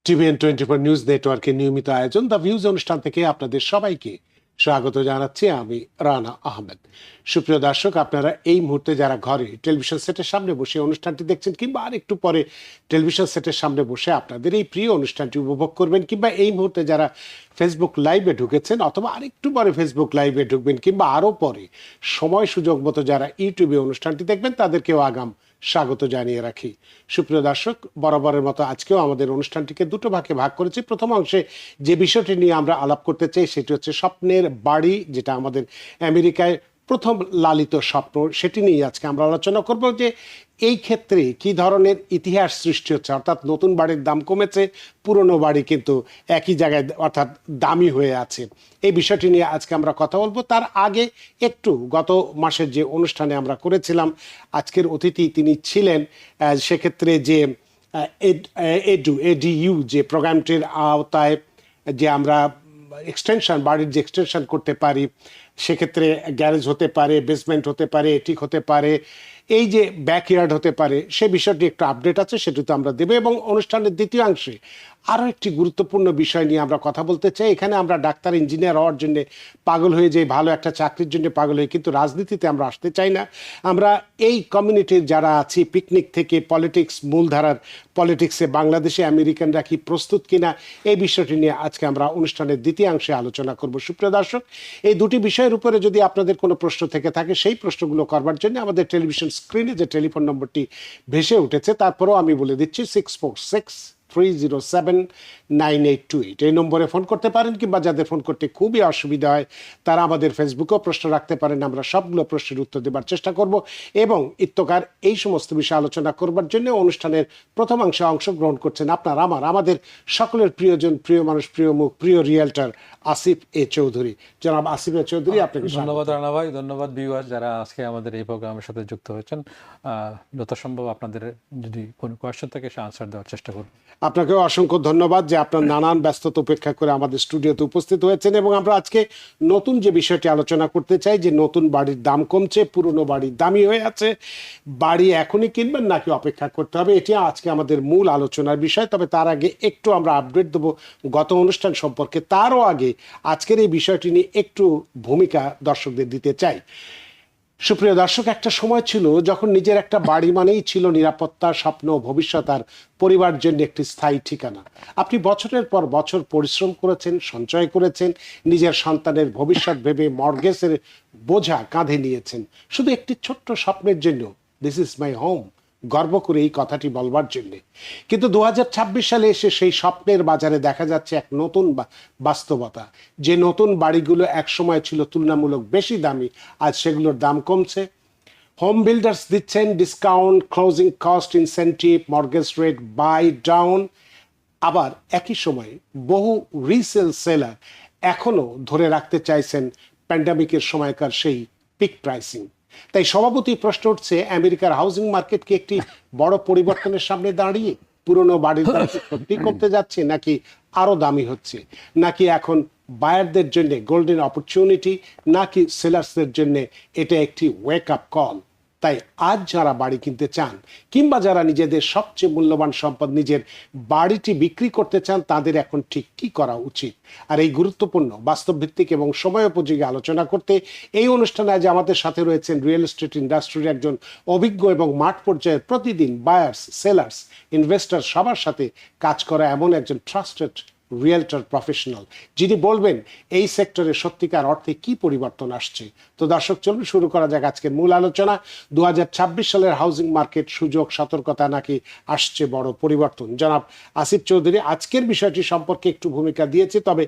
TVN24 news নেটওয়ার্কের নিয়মিত আয়োজন দ্য ভিউজ অনুষ্ঠান থেকে আপনাদের সবাইকে স্বাগত জানাচ্ছি আমি রানা আহমেদ। সুপ্রিয় দর্শক, আপনারা এই মুহূর্তে যারা ঘরে টেলিভিশন সেটের সামনে বসে অনুষ্ঠানটি দেখছেন কিংবা আর একটু পরে টেলিভিশন সেটের সামনে বসে আপনাদের এই প্রিয় অনুষ্ঠানটি উপভোগ করবেন, কিংবা এই মুহূর্তে যারা ফেসবুক লাইভে ঢুকেছেন অথবা আরেকটু পরে ফেসবুক লাইভে ঢুকবেন, কিংবা আরও পরে সময় সুযোগ মতো যারা ইউটিউবে অনুষ্ঠানটি দেখবেন তাদেরকেও আগাম স্বাগত জানিয়ে রাখি। সুপ্রিয় দর্শক, বরাবরের মতো আজকেও আমাদের অনুষ্ঠানটিকে দুটো ভাগে ভাগ করেছি। প্রথম অংশে যে বিষয়টি নিয়ে আমরা আলাপ করতে চাই সেটি হচ্ছে স্বপ্নের বাড়ি, যেটা আমাদের আমেরিকায় প্রথম লালিত স্বপ্ন, সেটি নিয়ে আজকে আমরা আলোচনা করব যে এই ক্ষেত্রে কি ধরনের ইতিহাস সৃষ্টি হচ্ছে, অর্থাৎ নতুন বাড়ির দাম কমেছে, পুরনো বাড়ি কিন্তু একই জায়গায় অর্থাৎ দামি হয়ে আছে। এই বিষয়টি নিয়ে আজকে আমরা কথা বলবো। তার আগে একটু গত মাসের যে অনুষ্ঠানে আমরা করেছিলাম, আজকের অতিথি তিনি ছিলেন সেক্ষেত্রে যে এডিইউ যে প্রোগ্রামটির আওতায় যে আমরা এক্সটেনশন, বাড়ির যে এক্সটেনশন করতে পারি, সেক্ষেত্রে গ্যারেজ হতে পারে, বেসমেন্ট হতে পারে, এটিক হতে পারে, এই যে ব্যাকইয়ার্ড হতে পারে, সে বিষয়টি একটু আপডেট আছে, সেটি তো আমরা দেবো। এবং অনুষ্ঠানের দ্বিতীয় অংশে আরও একটি গুরুত্বপূর্ণ বিষয় নিয়ে আমরা কথা বলতে চাই। এখানে আমরা ডাক্তার ইঞ্জিনিয়ার হওয়ার জন্য পাগল হয়ে যাই, ভালো একটা চাকরির জন্য পাগল হই, কিন্তু রাজনীতিতে আমরা আসতে চাই না। আমরা এই কমিউনিটির যারা আছি, পিকনিক থেকে পলিটিক্স, মূলধারার পলিটিক্সে বাংলাদেশে আমেরিকানরা কি প্রস্তুত কিনা, এই বিষয়টি নিয়ে আজকে আমরা অনুষ্ঠানের দ্বিতীয় অংশে আলোচনা করব। সুপ্রিয় দর্শক, এই দুটি বিষয়ের উপরে যদি আপনাদের কোনো প্রশ্ন থেকে থাকে, সেই প্রশ্নগুলো করবার জন্য আমাদের টেলিভিশন স্ক্রিনে যে টেলিফোন নম্বরটি ভেসে উঠেছে, তারপরেও আমি বলে দিচ্ছি 646-307-9828, এই নম্বরে ফোন করতে পারেন, কিংবা যাদের ফোন করতে খুবই অসুবিধা হয় তারা আমাদের ফেসবুকেও প্রশ্ন রাখতে পারেন। আমরা সবগুলো প্রশ্নের উত্তর দেবার চেষ্টা করব। এবং ইত্যকার এই সমস্ত বিষয়ে আলোচনা করবার জন্য অনুষ্ঠানের প্রথম অংশে অংশগ্রহণ করছেন আমাদের সকলের প্রিয়জন, প্রিয় মানুষ, প্রিয় মুখ, প্রিয় রিয়েলটার আসিফ এ চৌধুরী। জনাব আসিফ এ চৌধুরী, আপনাকে ধন্যবাদ রানা ভাই, ধন্যবাদ ভিউয়ার যারা আজকে আমাদের এই প্রোগ্রামের সাথে যুক্ত হয়েছেন। যথাসম্ভব আপনাদের যদি কোনো কোয়েশ্চেন থাকে সে আনসার দেওয়ার চেষ্টা করব। আপনাকেও অসংখ্য ধন্যবাদ যে আপনার নানান ব্যস্ততা উপেক্ষা করে আমাদের স্টুডিওতে উপস্থিত হয়েছেন। এবং আমরা আজকে নতুন যে বিষয়টি আলোচনা করতে চাই, যে নতুন বাড়ির দাম কমছে, পুরনো বাড়ির দামি হয়ে আছে, বাড়ি এখনই কিনবেন নাকি অপেক্ষা করতে হবে, এটি আজকে আমাদের মূল আলোচনার বিষয়। তবে তার আগে একটু আমরা আপডেট দেবো গত অনুষ্ঠান সম্পর্কে। তারও আগে আজকের এই বিষয়টি নিয়ে একটু ভূমিকা দর্শকদের দিতে চাই। সুপ্রিয় দর্শক, একটা সময় ছিল যখন নিজের একটা বাড়ি মানেই ছিল নিরাপত্তা, স্বপ্ন, ভবিষ্যৎ আর পরিবারের জন্য একটি স্থায়ী ঠিকানা। আপনি বছরের পর বছর পরিশ্রম করেছেন, সঞ্চয় করেছেন, নিজের সন্তানের ভবিষ্যৎ ভেবে মর্গেজের বোঝা কাঁধে নিয়েছেন, শুধু একটি ছোট্ট স্বপ্নের জন্য, দিস ইজ মাই হোম, গর্ব করে এই কথাটি বলবার জন্যে। কিন্তু 2026 সালে এসে সেই স্বপ্নের বাজারে দেখা যাচ্ছে এক নতুন বাস্তবতা। যে নতুন বাড়িগুলো একসময় ছিল তুলনামূলক বেশি দামি, আজ সেগুলোর দাম কমছে। হোম বিল্ডার্স দিচ্ছেন discount, closing cost incentive, mortgage rate buy down. আবার একই সময় বহু রিসেল সেলার এখনও ধরে রাখতে চাইছেন প্যান্ডামিকের সময়কার সেই পিক প্রাইসিং। তাই স্বভাবতই প্রশ্ন উঠছে, আমেরিকার হাউজিং মার্কেট কি একটি বড় পরিবর্তনের সামনে দাঁড়িয়ে? পুরনো বাড়ির দাম সত্যি কমতে যাচ্ছে, নাকি আরো দামি হচ্ছে, নাকি এখন বায়ারদের জন্য গোল্ডেন অপরচুনিটি, নাকি সেলার্সদের জন্য এটা একটি ওয়েক আপ কল? তাই আজ যারা বাড়ি কিনতে চান, কিংবা যারা নিজেদের সবচেয়ে মূল্যবান সম্পদ নিজের বাড়িটি বিক্রি করতে চান, তাদের এখন ঠিক কি করা উচিত? আর এই গুরুত্বপূর্ণ বাস্তবভিত্তিক এবং সময়োপযোগী আলোচনা করতে এই অনুষ্ঠানে আজ আমাদের সাথে রয়েছেন রিয়েল এস্টেট ইন্ডাস্ট্রির একজন অভিজ্ঞ এবং মাঠ পর্যায়ে প্রতিদিন বায়ার্স, সেলার্স, ইনভেস্টর সবার সাথে কাজ করা এমন একজন ট্রাস্টেড রিয়েলটার প্রফেশনাল, যিনি বলবেন এই সেক্টরে সত্যিকার অর্থে কি পরিবর্তন আসছে। তো দর্শক, চলুন শুরু করা যাক আজকের মূল আলোচনা। 2026 সালের হাউজিং মার্কেট, সুযোগ, সতর্কতা, নাকি আসছে বড় পরিবর্তন? জনাব আসিফ চৌধুরী আজকের বিষয়টি সম্পর্কে একটু ভূমিকা দিয়েছে। তবে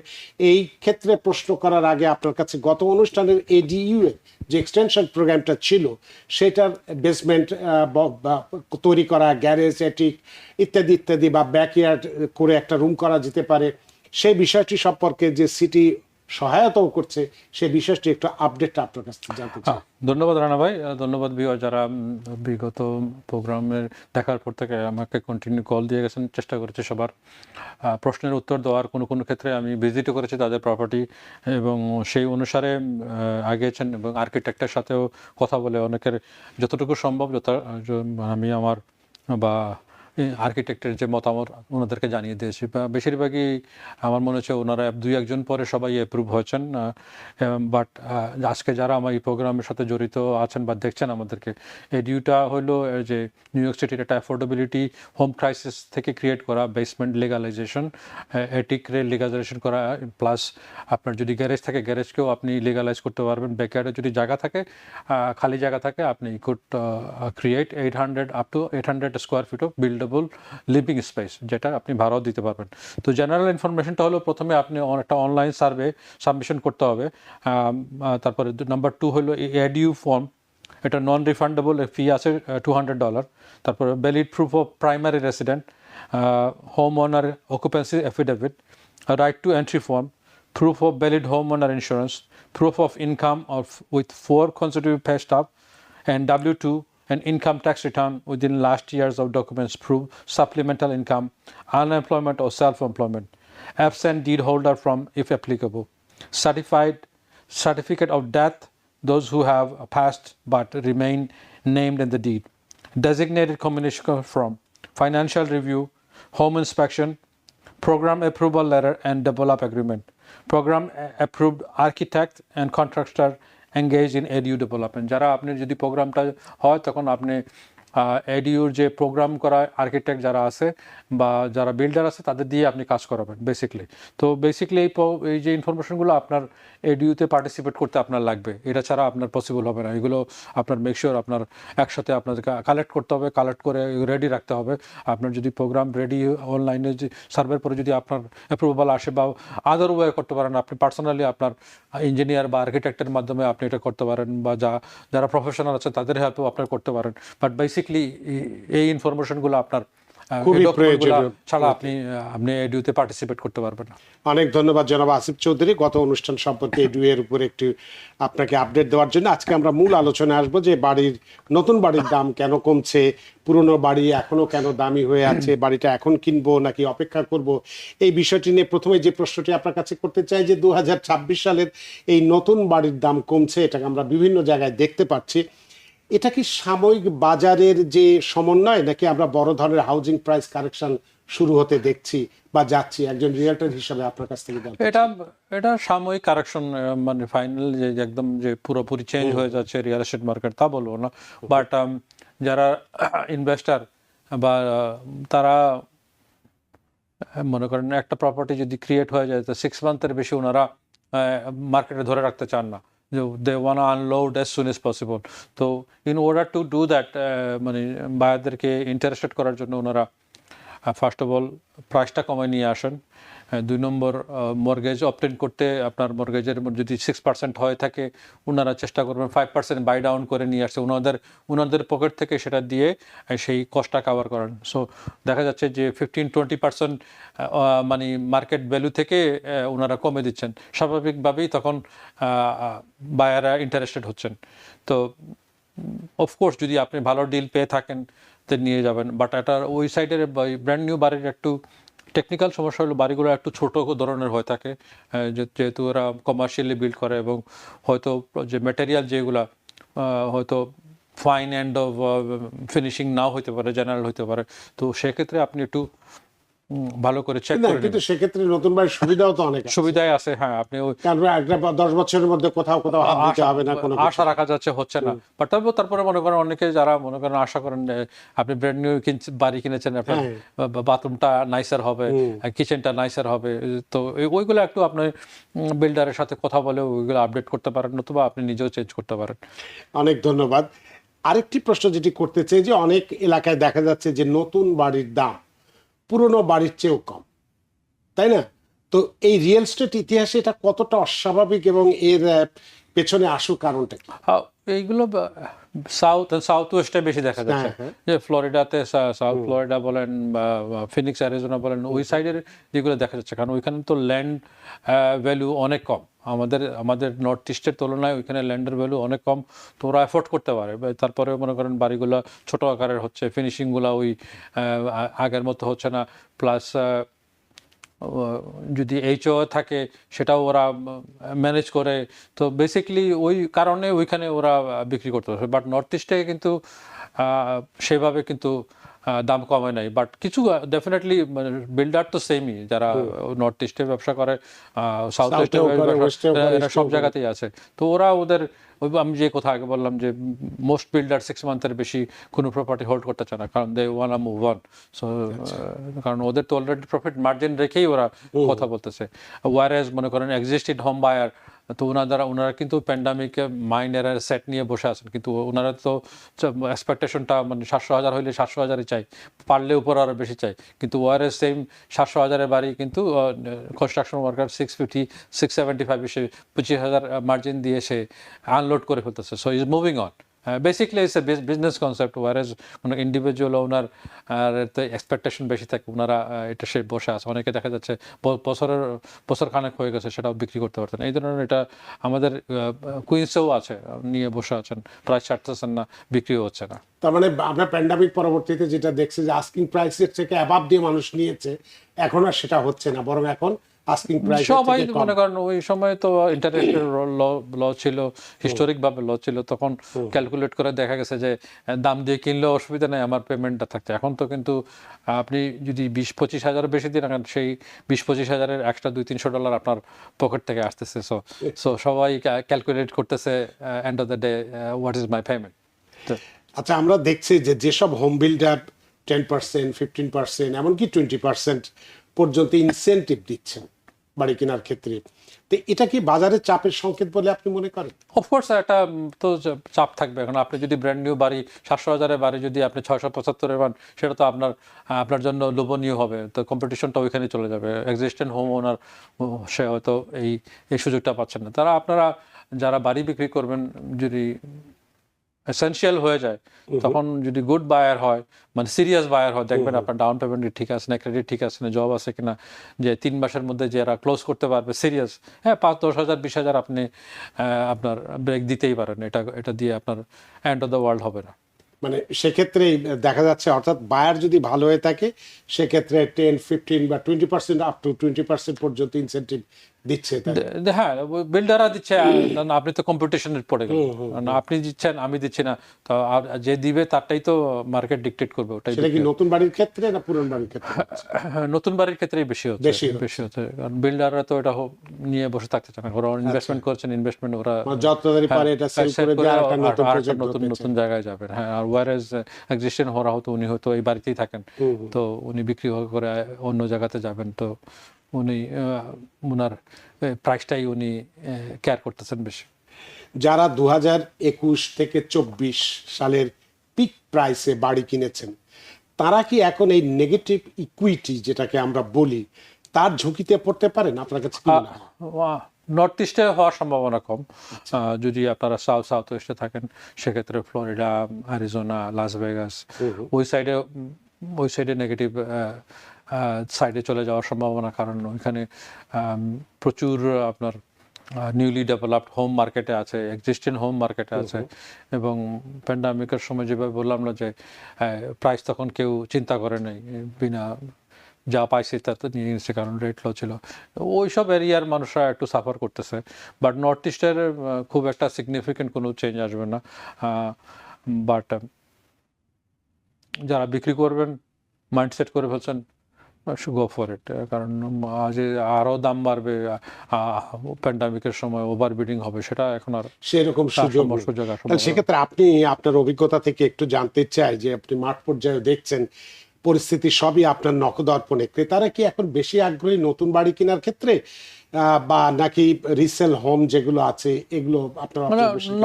এই ক্ষেত্রে প্রশ্ন করার আগে আপনার কাছে গত অনুষ্ঠানের এডিইউ এর যে এক্সটেনশন প্রোগ্রামটা ছিল, সেটার বেসমেন্ট তৈরি করা, গ্যারেজ, এটিক ইত্যাদি ইত্যাদি, বা ব্যাকইয়ার্ড করে একটা রুম করা যেতে পারে, সেই বিষয়টি সম্পর্কে যে সিটি সহায়তাও করছে, সেই বিষয়টি একটু আপডেটটা আপনার কাছ থেকে জানতে চাই। ধন্যবাদ রানা ভাই, ধন্যবাদ ভিউয়ার যারা বিগত প্রোগ্রামের দেখার পর থেকে আমাকে কন্টিনিউ কল দিয়ে গেছেন। চেষ্টা করেছি সবার প্রশ্নের উত্তর দেওয়ার। কোনো কোনো ক্ষেত্রে আমি ভিজিটও করেছি তাদের প্রপার্টি, এবং সেই অনুসারে আগিয়েছেন, এবং আর্কিটেক্টের সাথেও কথা বলে অনেকের যতটুকু সম্ভব আমি আমার বা আর্কিটেক্টের যে মতামত ওনাদেরকে জানিয়ে দিয়েছি। বেশিরভাগই আমার মনে হচ্ছে ওনারা দুই একজন পরে সবাই অ্যাপ্রুভ হয়েছেন, বাট আজকে যারা আমার এই প্রোগ্রামের সাথে জড়িত আছেন বা দেখছেন আমাদেরকে, এডিউটা হলো যে নিউ ইয়র্ক সিটির একটা অ্যাফোর্ডেবিলিটি হোম ক্রাইসিস থেকে ক্রিয়েট করা বেসমেন্ট লিগালাইজেশন, এটিক রে লিগালাইজেশন করা, প্লাস আপনার যদি গ্যারেজ থাকে গ্যারেজকেও আপনি লিগালাইজ করতে পারবেন। ব্যাকয়ার্ডে যদি জায়গা থাকে, খালি জায়গা থাকে, আপনি could create 800 up to 800 square feet of buildable living space, যেটা আপনি ভাড়াও দিতে পারবেন। তো জেনারেল ইনফরমেশনটা হলো প্রথমে আপনি একটা অনলাইন সার্ভে সাবমিশন করতে হবে। তারপরে নাম্বার 2 হলো এডিউ ফর্ম, এটা নন রিফান্ডেবল, ফি আছে $200। তারপরে valid proof of primary resident, home owner occupancy affidavit, right two entry form, proof of valid homeowner insurance, proof of income of with 4 consecutive pay stub, and W-2 and income tax return within last years of documents prove supplemental income, unemployment or self-employment, absent deed holder from if applicable, certificate of death, those who have passed but remain named in the deed, designated communication from, financial review, home inspection, program approval letter and develop agreement, program approved architect and contractor engaged in edu development। যারা আপনি যদি প্রোগ্রামটা হয় তখন আপনি এডিউর যে programme করা architect যারা আছে বা যারা বিল্ডার আছে তাদের দিয়ে আপনি কাজ করাবেন বেসিকলি। তো বেসিকলি এই যে ইনফরমেশনগুলো আপনার এডিউতে পার্টিসিপেট করতে আপনার লাগবে, এটা ছাড়া আপনার পসিবল হবে না। এগুলো আপনার মেকশিওর আপনার একসাথে আপনাদেরকে কালেক্ট করতে হবে, কালেক্ট করে রেডি রাখতে হবে। আপনার যদি প্রোগ্রাম রেডি অনলাইনে যে সার্ভের পরে যদি আপনার অ্যাপ্রুভাল আসে বা আদার ওয়ে করতে পারেন, আপনি পার্সোনালি আপনার ইঞ্জিনিয়ার বা আর্কিটেক্টের মাধ্যমে আপনি এটা করতে পারেন, বা যারা প্রফেশনাল আছে তাদের হেল্পও আপনার করতে পারেন। বাট বেসিকলি এই ইনফরমেশনগুলো আপনার খুবই প্রয়োজনীয় ছাড়া আপনি এডিউতে পার্টিসিপেট করতে পারবেন না। অনেক ধন্যবাদ জনাব আসিফ চৌধুরী গত অনুষ্ঠান সম্পর্কে এডু এর উপর একটু আপনাকে আপডেট দেওয়ার জন্য। আজকে আমরা মূল আলোচনায় আসবো যে নতুন বাড়ির দাম কেন কমছে, পুরনো বাড়ি এখনো কেন দামি হয়ে আছে, বাড়িটা এখন কিনবো নাকি অপেক্ষা করব, এই বিষয়টি নিয়ে প্রথমে যে প্রশ্নটি আপনার কাছে করতে চাই যে 2026 সালের এই নতুন বাড়ির দাম কমছে, এটাকে আমরা বিভিন্ন জায়গায় দেখতে পাচ্ছি। এটা কি সাময়িক বাজারের যে সমন্বয়, নাকি আমরা বড় ধরনের হাউজিং প্রাইস কারেকশন শুরু হতে দেখছি বা যাচ্ছি? একজন রিয়েলটর হিসাবে আপনার কাছ থেকে জানতে চাই। এটা সাময়িক কারেকশন, মানে ফাইনাল যে একদম যে পুরোপুরি চেঞ্জ হয়ে যাচ্ছে রিয়েল এস্টেট মার্কেট তা বলবো না। বাট যারা ইনভেস্টার বা তারা মনে করেন একটা প্রপার্টি যদি ক্রিয়েট হয়ে যায় তো 6 মান্থের বেশি ওনারা মার্কেটে ধরে রাখতে চান না, they want to unload as soon as possible. তো in order to do that, মানে বায়ারদেরকে ইন্টারেস্টেড করার জন্য ওনারা ফার্স্ট অফ অল প্রাইসটা কমায় নিয়ে আসেন। 2 নম্বর, মর্গেজ অবটেন করতে আপনার মর্গেজের যদি 6% হয়ে থাকে ওনারা চেষ্টা করবেন 5% বাই ডাউন করে নিয়ে আসছে, ওনাদের পকেট থেকে সেটা দিয়ে সেই কস্টটা কাভার করেন। সো দেখা যাচ্ছে যে 15-20% মানে মার্কেট ভ্যালু থেকে ওনারা কমে দিচ্ছেন, স্বাভাবিকভাবেই তখন বায়াররা ইন্টারেস্টেড হচ্ছেন। তো অফকোর্স যদি আপনি ভালো ডিল পেয়ে থাকেন তো নিয়ে যাবেন। বাট এটার ওই সাইডের ব্র্যান্ড নিউ বাড়ির একটু টেকনিক্যাল সমস্যা হলো বাড়িগুলো একটু ছোট ধরনের হয়ে থাকে, যেহেতু ওরা কমার্শিয়ালি বিল্ড করে এবং হয়তো যে ম্যাটেরিয়াল যেগুলা হয়তো ফাইন এন্ড অফ ফিনিশিং নাও হইতে পারে, জেনারেল হইতে পারে। তো সেক্ষেত্রে আপনি একটু ভালো করে চেক করে কিন্তু সেক্ষেত্রে নতুন বাড়ির সুবিধাও তো অনেক সুবিধাই আছে। হ্যাঁ, আপনি 10 বছরের মধ্যে কোথাও হাত দিতে হবে না, কোনো আশা রাখা যাচ্ছে হচ্ছে না। বাট তারপরে মনে করেন অনেকে যারা মনে করেন আশা করেন আপনি ব্র্যান্ড নিউ বাড়ি কিনেছেন, আপনার বাথরুমটা নাইসার হবে, কিচেনটা নাইসার হবে, তো ওইগুলো একটু আপনি বিল্ডারের সাথে কথা বলে ওইগুলো আপডেট করতে পারেন, নতুবা আপনি নিজেও চেঞ্জ করতে পারেন। অনেক ধন্যবাদ। আরেকটি প্রশ্ন যেটি করতে চাই যে অনেক এলাকায় দেখা যাচ্ছে যে নতুন বাড়ির দাম পুরনো বাড়ির চেয়েও কম, তাই না? তো এই রিয়েল এস্টেট ইতিহাসে এটা কতটা অস্বাভাবিক এবং এর পেছনে আসল কারণটা কি? এইগুলো সাউথ ওয়েস্টে বেশি দেখা যাচ্ছে, যে ফ্লোরিডাতে, সাউথ ফ্লোরিডা বলেন বা ফিনিক্স অ্যারিজোনা বলেন, ওই সাইডের যেগুলো দেখা যাচ্ছে, কারণ ওইখানে তো ল্যান্ড ভ্যালু অনেক কম, আমাদের নর্থ ইস্টের তুলনায় ওইখানে ল্যান্ডের ভ্যালু অনেক কম, তো ওরা এফোর্ড করতে পারে। তারপরে মনে করেন বাড়িগুলো ছোট আকারের হচ্ছে, ফিনিশিংগুলো ওই আগের মতো হচ্ছে না, প্লাস যদি এইচও থাকে সেটাও ওরা ম্যানেজ করে। তো বেসিক্যালি ওই কারণে ওইখানে ওরা বিক্রি করতে পারে। বাট নর্থ ইস্টে কিন্তু সেভাবে কিন্তু দাম কমে নাই, বাট কিছু ডেফিনেটলি বিল্ডার তো সেমই, যারা নর্থ ইস্টে ব্যবসা করে, সাউথ ইস্টে সাউথেও করে, ওয়েস্টেও করে, এরা ইস্টেও সব করে। জায়গাতেই আছে। তো ওরা ওদের আমি যে কথা আগে বললাম যে মোস্ট বিল্ডার 6 মান্থের বেশি কোনো প্রপার্টি হোল্ড করতে চায় না, কারণ দে ওয়ান মুভ অন। সো কারণ ওদের তো অলরেডি প্রফিট মার্জিন রেখেই ওরা কথা বলতেছে। ওয়ারেজ মনে করেন এক্সিস্টেড হোম বায়ার, তো ওনারা কিন্তু প্যান্ডামিকে মাইন্ড সেট নিয়ে বসে আছেন, কিন্তু ওনারা তো এক্সপেকটেশনটা মানে 700,000 হইলে 700,000-ই চাই, পারলে উপর আরো বেশি চাই। কিন্তু ওয়ারেজ সেম 700,000-এর বাড়ি, কিন্তু কনস্ট্রাকশন ওয়ার্কার 650 675 এসে 25,000 মার্জিন দিয়ে সে আনলোড করে ফেলতেছে। So is moving on. Basically it's a business concept, whereas মানে ইন্ডিভিজুয়াল ওনার আর তো এক্সপেকটেশন বেশি থাকে, ওনারা এটা সে বসে আছে। অনেকে দেখা যাচ্ছে বছর খানেক হয়ে গেছে সেটাও বিক্রি করতে পারতেন। এই ধরনের এটা আমাদের কুইন্সেও আছে, নিয়ে বসে আছেন, প্রাইস ছাড়তেছেন না, বিক্রিও হচ্ছে না। তার মানে আমরা প্যান্ডামিক পরবর্তীতে যেটা দেখছি যে আস্কিং প্রাইসের থেকে অ্যাবাভ দিয়ে মানুষ নিয়েছে, এখন আর সেটা হচ্ছে না, বরং এখন আস্কিং প্রাইস সবাই মনে করেন ওই সময় তো ইন্টারেস্টের ল ছিল, হিস্টোরিক ভাবে ল ছিল, তখন ক্যালকুলেট করে দেখা গেছে যে দাম দিয়ে কিনলেও অসুবিধা নেই, আমার পেমেন্টটা থাকছে। এখন তো কিন্তু আপনি যদি 20-25 হাজার বেশি দিন রাখেন, সেই 20-25 হাজারের এক্সট্রা $200-300 আপনার পকেট থেকে আসতেছে। সো সবাই ক্যালকুলেট করতেছে end of the day what is my payment. আচ্ছা, আমরা দেখছি যে যেসব হোম বিল্ডার 10%, 15%, এমনকি 20% পর্যন্ত ইনসেন্টিভ দিচ্ছেন বাড়ি কেনার ক্ষেত্রে, তো এটা কি বাজারের চাপের সংকেত বলে আপনি মনে করেন? অফকোর্স একটা তো চাপ থাকবে। এখন আপনি যদি ব্র্যান্ড নিউ বাড়ি 700,000-এর বাড়ি যদি আপনি 675-এর পান, সেটা তো আপনার জন্য লোভনীয় হবে, তো কম্পিটিশনটা ওইখানে চলে যাবে। এক্সিস্টেন্ট হোম ওনার সে হয়তো এই সুযোগটা পাচ্ছেন না। আপনারা যারা বাড়ি বিক্রি করবেন, যদি এসেনশিয়াল হয়ে যায়, তখন যদি গুড বায়ার হয়, মানে সিরিয়াস বায়ার হয়, দেখবেন আপনার ডাউন পেমেন্ট ঠিক আছে না, ক্রেডিট ঠিক আছে না, জব আছে কিনা, যে 3 মাসের মধ্যে যারা ক্লোজ করতে পারবে সিরিয়াস, হ্যাঁ 5-10 হাজার 20 হাজার আপনি আপনার ব্রেক দিতেই পারেন। এটা দিয়ে আপনার এন্ড অফ দ্য ওয়ার্ল্ড হবে না। মানে সেক্ষেত্রে দেখা যাচ্ছে, অর্থাৎ বায়ার যদি ভালো হয়ে থাকে সেক্ষেত্রে 10, 15 বা 20% আপ টু 20% পর্যন্ত ইনসেন্টিভ দিচ্ছে, তাই না? হ্যাঁ, বিল্ডাররা দিচ্ছে, আপনি তো কম্পিটিশনের পড়ে গেলেন, আপনি দিচ্ছেন আমি দিচ্ছি না, তো আর যে দিবে তারটাই তো মার্কেট ডিকটেট করবে। ওটাই সেটা কি নতুন বাড়ির ক্ষেত্রে না পুরনো বাড়ির ক্ষেত্রে? নতুন বাড়ির ক্ষেত্রেই বেশি হচ্ছে, কারণ বিল্ডাররা তো এটা নিয়ে বসে থাকতে চান না, ওরা ইনভেস্টমেন্ট করছেন, ইনভেস্টমেন্ট ওরা যত তাড়াতাড়ি পারে এটা সেল করে দিয়ে আরেকটা নতুন প্রজেক্ট নতুন জায়গায় যাবেন। হ্যাঁ, আর ওয়ারেজ এক্সিস্টেন্ট হওয়া হতো, উনি হয়তো এই বাড়িতেই থাকেন, তো উনি বিক্রি করে অন্য জায়গাতে যাবেন, তো উনি ওনার প্রাইসটাই উনি কেয়ার করতেছেন বেশি। যারা 2021 থেকে 24 সালের পিক প্রাইসে বাড়ি কিনেছেন, তারা কি এখন এই নেগেটিভ ইকুইটি যেটাকে আমরা বলি তার ঝুঁকিতে পড়তে পারেন? আপনার কাছে কি মনে হয়? নর্থ ইস্টে হওয়ার সম্ভাবনা কম। যদি আপনারা সাউথ ওয়েস্টে থাকেন, সেক্ষেত্রে ফ্লোরিডা, অ্যারিজোনা, লাস ভেগাস, ওই সাইডে নেগেটিভ সাইডে চলে যাওয়ার সম্ভাবনা, কারণ ওইখানে প্রচুর আপনার নিউলি ডেভেলপড হোম মার্কেটে আছে, এক্সিস্টিং হোম মার্কেটে আছে, এবং প্যান্ডামিকের সময় যেভাবে বললাম না যে প্রাইস তখন কেউ চিন্তা করে নাই, বিনা যা পাইছে তা তো নিয়ে নিচ্ছে, কারণ রেট লো ছিল। ওইসব এরিয়ার মানুষরা একটু সাফার করতেছে, বাট নর্থ ইস্টের খুব একটা সিগনিফিকেন্ট কোনো চেঞ্জ আসবে না। বাট যারা বিক্রি করবেন মাইন্ডসেট করে ফেলছেন, গো ফর ইট, কারণ যে আরও দাম বাড়বে, প্যান্ডামিকের সময় ওভার বিডিং হবে, সেটা এখন আর সেরকম সুযোগ সেক্ষেত্রে আপনি আপনার অভিজ্ঞতা থেকে একটু জানতে চাই যে আপনি মাঠ পর্যায়ে দেখছেন পরিস্থিতি সবই আপনার নখদর্পণে, ক্রেতারা কি এখন বেশি আগ্রহী নতুন বাড়ি কেনার ক্ষেত্রে, বা নাকি রিসেল হোম যেগুলো আছে এগুলো আপনারা?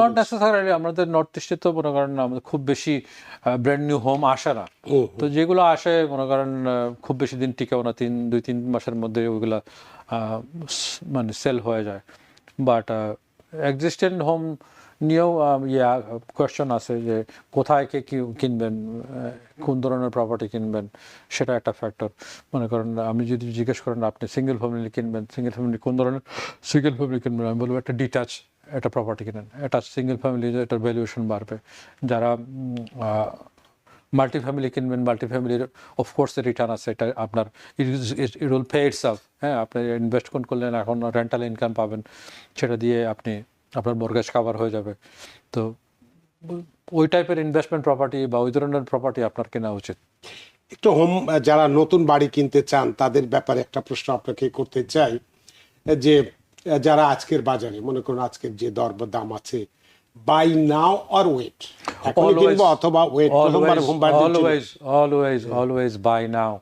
নট নেসেসারিলি, আমাদের নর্থ ইস্টে তো মনে করেন আমাদের খুব বেশি ব্র্যান্ড নিউ হোম আসে না, তো যেগুলো আসে মনে করেন খুব বেশি দিন টিকেও না, 2-3 মাসের মধ্যে ওইগুলা মানে সেল হয়ে যায়। বাট এক্সিস্টেন্ট হোম নিয়েও কোয়েশ্চন আছে যে কোথায় কে কিনবেন, কোন ধরনের প্রপার্টি কিনবেন, সেটা একটা ফ্যাক্টর। মনে করেন আমি যদি জিজ্ঞেস করেন আপনি সিঙ্গেল ফ্যামিলি কিনবেন, সিঙ্গেল ফ্যামিলি কোন ধরনের সিঙ্গেল ফ্যামিলি কিনবেন, আমি বলবো একটা ডিটাচ একটা প্রপার্টি কিনেন, এটা সিঙ্গেল ফ্যামিলি এটার ভ্যালুয়েশন বাড়বে। যারা মাল্টি ফ্যামিলি কিনবেন, মাল্টি ফ্যামিলির অফকোর্স রিটার্ন আছে, এটা আপনার ইট উইল পে ইটসেলফ। হ্যাঁ, আপনি ইনভেস্ট করলেন, এখন রেন্টাল ইনকাম পাবেন, সেটা দিয়ে আপনার মর্গেজ কাভার হয়ে যাবে। তো ওই টাইপের ইনভেস্টমেন্ট প্রপার্টি বা ওই ধরনের প্রপার্টি আপনার কেনা উচিত। একটু যারা নতুন বাড়ি কিনতে চান তাদের ব্যাপারে একটা প্রশ্ন আপনাকে করতে চাই, যে যারা আজকের বাজারে মনে করুন আজকের যে দর বা দাম আছে, বাই নাও অর ওয়েট, এখন কিনবো অথবা ওয়েট, প্রথমবার হোম বায়ারদের জন্য। অলওয়েজ বাই নাও।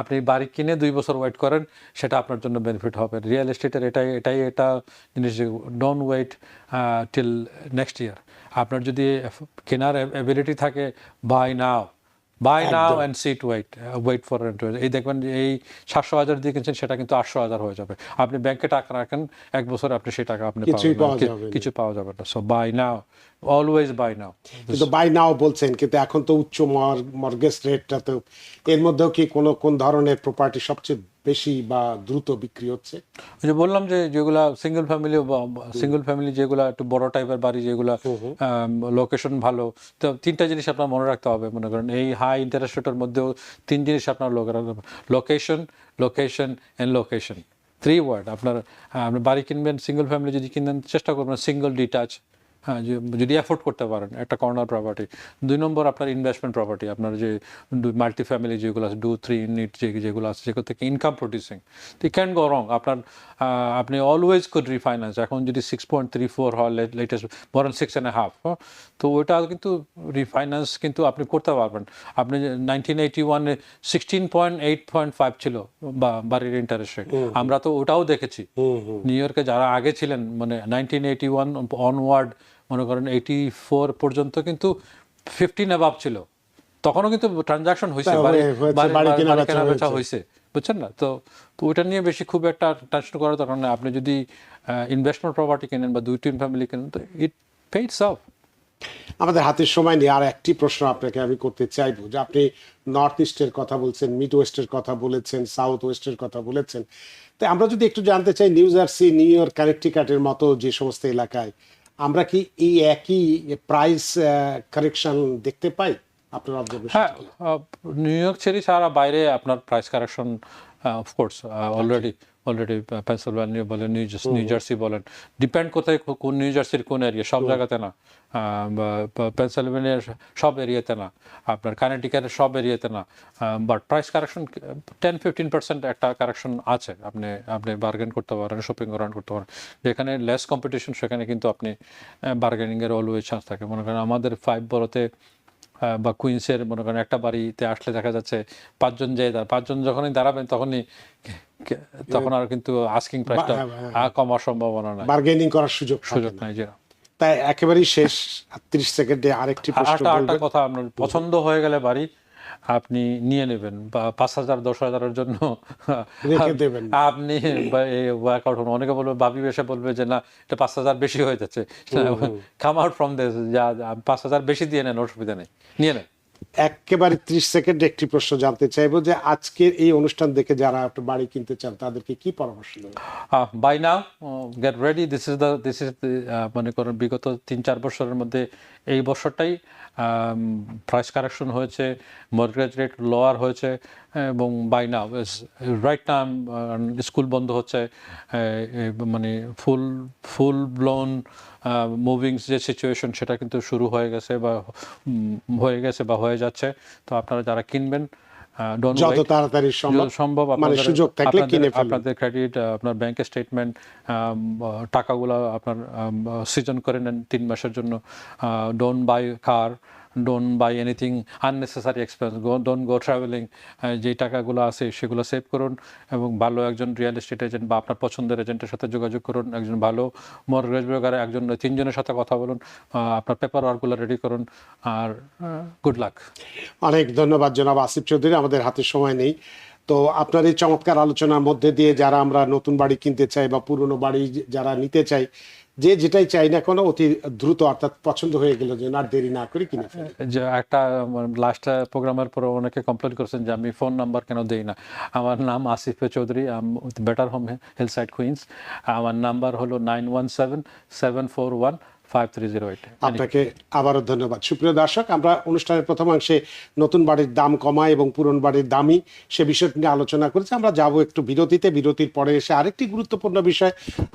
আপনি বাড়ি কিনে 2 বছর ওয়েট করেন, সেটা আপনার জন্য বেনিফিট হবে। রিয়েল এস্টেটের এটা জিনিস, don't wait till next year. আপনার যদি কেনার এবিলিটি থাকে, buy now and sit wait for rent. এই দেখবেন যে এই 700,000 দিয়ে কিনছেন, সেটা কিন্তু 800,000 হয়ে যাবে। আপনি ব্যাংকে টাকা রাখেন, 1 বছর আপনি সেই টাকা আপনি কিছু পাওয়া যাবে না। So buy now, always buy now. কিন্তু বাই নাও বলছেন, কিন্তু এখন তো উচ্চ মর্গেজ রেটটা তো, এর মধ্যেও কি কোন ধরনের প্রপার্টি সবচেয়ে বেশি বা দ্রুত বিক্রি হচ্ছে? ওই যে বললাম যে যেগুলা সিঙ্গেল ফ্যামিলি যেগুলা একটু বড় টাইপের বাড়ি, যেগুলা লোকেশন ভালো, তো 3টা জিনিস আপনার মনে রাখতে হবে। মনে করেন এই হাই ইন্টারেস্ট রেটের মধ্যেও 3 জিনিস আপনার লোকেশন এন্ড লোকেশন, 3 ওয়ার্ড। আপনার আপনি বাড়ি কিনবেন, সিঙ্গেল ফ্যামিলি যদি কিনবেন, চেষ্টা করবেন সিঙ্গেল ডিটাচ, হ্যাঁ, যদি অ্যাফোর্ড করতে পারেন একটা কর্নার প্রপার্টি। 2 নম্বর আপনার ইনভেস্টমেন্ট প্রপার্টি, আপনার যে মাল্টি ফ্যামিলি যেগুলো আছে, 2-3 ইউনিট যেগুলো আছে, যেগুলো থেকে ইনকাম প্রডিউসিং, তো ক্যান গো রং। আপনি অলওয়েজ কুড রিফাইন্যান্স। এখন যদি 6.34 হয় লেটেস্ট, বরং 6.5, তো ওইটা কিন্তু রিফাইন্যান্স কিন্তু আপনি করতে পারবেন। আপনি 1981-এ 16.8.5 ছিল বাড়ির ইন্টারেস্ট রেট। আমরা তো ওটাও দেখেছি। নিউ ইয়র্কে যারা আগে ছিলেন, মানে 1981 অনওয়ার্ড, মনে করেন 84 পর্যন্ত কিন্তু 15 অ্যাবাভ ছিল। তখনও কিন্তু ট্রানজাকশন হয়েছে, বাড়ি কেনা বেচা হয়েছে, বুঝছেন না? তো ওইটা নিয়ে বেশি খুব একটা টেনশন করার দরকার নেই। আপনি যদি ইনভেস্টমেন্ট প্রপার্টি কেনেন বা 2-3 ফ্যামিলি কেনেন, তো ইট পেইডস অফ। আমাদের হাতের সময় নিয়ে আর একটি প্রশ্ন আপনাকে আমি করতে চাইবো, যে আপনি নর্থ ইস্টের কথা বলছেন, মিড ওয়েস্টের কথা বলেছেন, সাউথ ওয়েস্টের কথা বলেছেন, তো আমরা যদি একটু জানতে চাই, নিউ জার্সি, নিউ ইয়র্ক, কানেকটিকাটের মতো যে সমস্ত এলাকায় আমরা কি এই একই প্রাইস কারেকশন দেখতে পাই? আপনার অবজারভেশন? হ্যাঁ, নিউ ইয়র্ক ছেড়ে সারা বাইরে আপনার price correction of course already Pennsylvania বলেন, নিউ জার্সি বলেন, ডিপেন্ড কোথায়, কোন নিউ জার্সির কোন এরিয়া, সব জায়গাতে না, পেনসিলভানিয়ার সব এরিয়াতে না, আপনার কানেকটিকাটের সব এরিয়াতে না, বাট প্রাইস কারেকশন 10-15% একটা কারেকশন আছে। আপনি বার্গেন করতে পারেন, শপিং অ্যারাউন্ড করতে পারেন। যেখানে লেস কম্পিটিশন, সেখানে কিন্তু আপনি বার্গেনিংয়ের অলওয়েজ চান্স থাকে। মনে করেন আমাদের 5 বড়তে বা কুইন্সের, মনে করেন একটা বাড়িতে আসলে দেখা যাচ্ছে 5 জন যে 5 জন যখনই দাঁড়াবেন, তখন আর কিন্তু আস্কিং প্রাইসটা কমার সম্ভাবনা নাই, বার্গেনিং করার সুযোগ নাই। যে তাই একেবারেই শেষ 30 সেকেন্ডে আরেকটি প্রশ্ন বলবেন? কথা, আপনার পছন্দ হয়ে গেলে বাড়ি আপনি নিয়ে নেবেন, বা 5,000-10,000-এর জন্য রেখে দেবেন। আপনি ওয়ার্কআউট হন। অনেকে বলবে, ভাবি এসে বলবে যে না, এটা 5,000 বেশি হয়ে যাচ্ছে, কাম আউট ফ্রম দিস, যা 5,000 বেশি দিয়ে নেন, অসুবিধা নেই, নিয়ে নেন। একেবারে 30 সেকেন্ডে একটি প্রশ্ন জানতে চাইবো, যে আজকের এই অনুষ্ঠান দেখে যারা একটা বাড়ি কিনতে চান তাদেরকে কি পরামর্শ দেবেন? Buy now, get ready. This is মনে করেন বিগত 3-4 বছরের মধ্যে এই বছরটাই প্রাইস কারেকশন হয়েছে, মর্টগেজ রেট লোয়ার হয়েছে, এবং buy now right time. School বন্ধ হচ্ছে, মানে ফুল ব্লোন মুভিং যে সিচুয়েশন, সেটা কিন্তু শুরু হয়ে গেছে বা হয়ে যাচ্ছে। তো আপনারা যারা কিনবেন, যত তাড়াতাড়ি সম্ভব মানে সুযোগ থাকলে কিনে ফেলুন। আপনাদের ক্রেডিট, আপনার ব্যাংকের স্টেটমেন্ট, টাকাগুলো আপনার সৃজন করে নেন 3 মাসের জন্য। Don't by car, don't by anything unnecessary expense, don't go travelling. যে টাকাগুলো আছে সেগুলো সেভ করুন, এবং ভালো একজন রিয়েল এস্টেট এজেন্ট বা আপনার পছন্দের এজেন্টের সাথে যোগাযোগ করুন। একজন ভালো মর্টগেজ ব্রোকারে 1-3 জনের সাথে কথা বলুন, আপনার পেপার ওয়ার্কগুলো রেডি করুন, আর গুড লাক। অনেক ধন্যবাদ জনাব আসিফ চৌধুরী, আমাদের হাতে সময় নেই। তো আপনার এই চমৎকার আলোচনার মধ্যে দিয়ে যারা আমরা নতুন বাড়ি কিনতে চাই বা পুরনো বাড়ি যারা নিতে চাই, যে যেটাই চাই না কোনো, অতি দ্রুত, অর্থাৎ পছন্দ হয়ে গেল যে না, দেরি না করে কিনে ফেলি। যে একটা লাস্ট প্রোগ্রামের পর অনেকে কমপ্লেন করেছেন যে আমি ফোন নাম্বার কেন দেই না। আমার নাম Asif Chowdhury, better home hillside Queens. আমার নাম্বার হলো 917-741 5308। আপনাকে আবারও ধন্যবাদ। সুপ্রিয় দর্শক, আমরা অনুষ্ঠানের প্রথমাংশে নতুন বাড়ির দাম কমা এবং পুরনো বাড়ির দামি সে বিষয়টি নিয়ে আলোচনা করেছি। আমরা যাব একটু বিরতিতে, বিরতির পরে এসে আরেকটি গুরুত্বপূর্ণ বিষয়,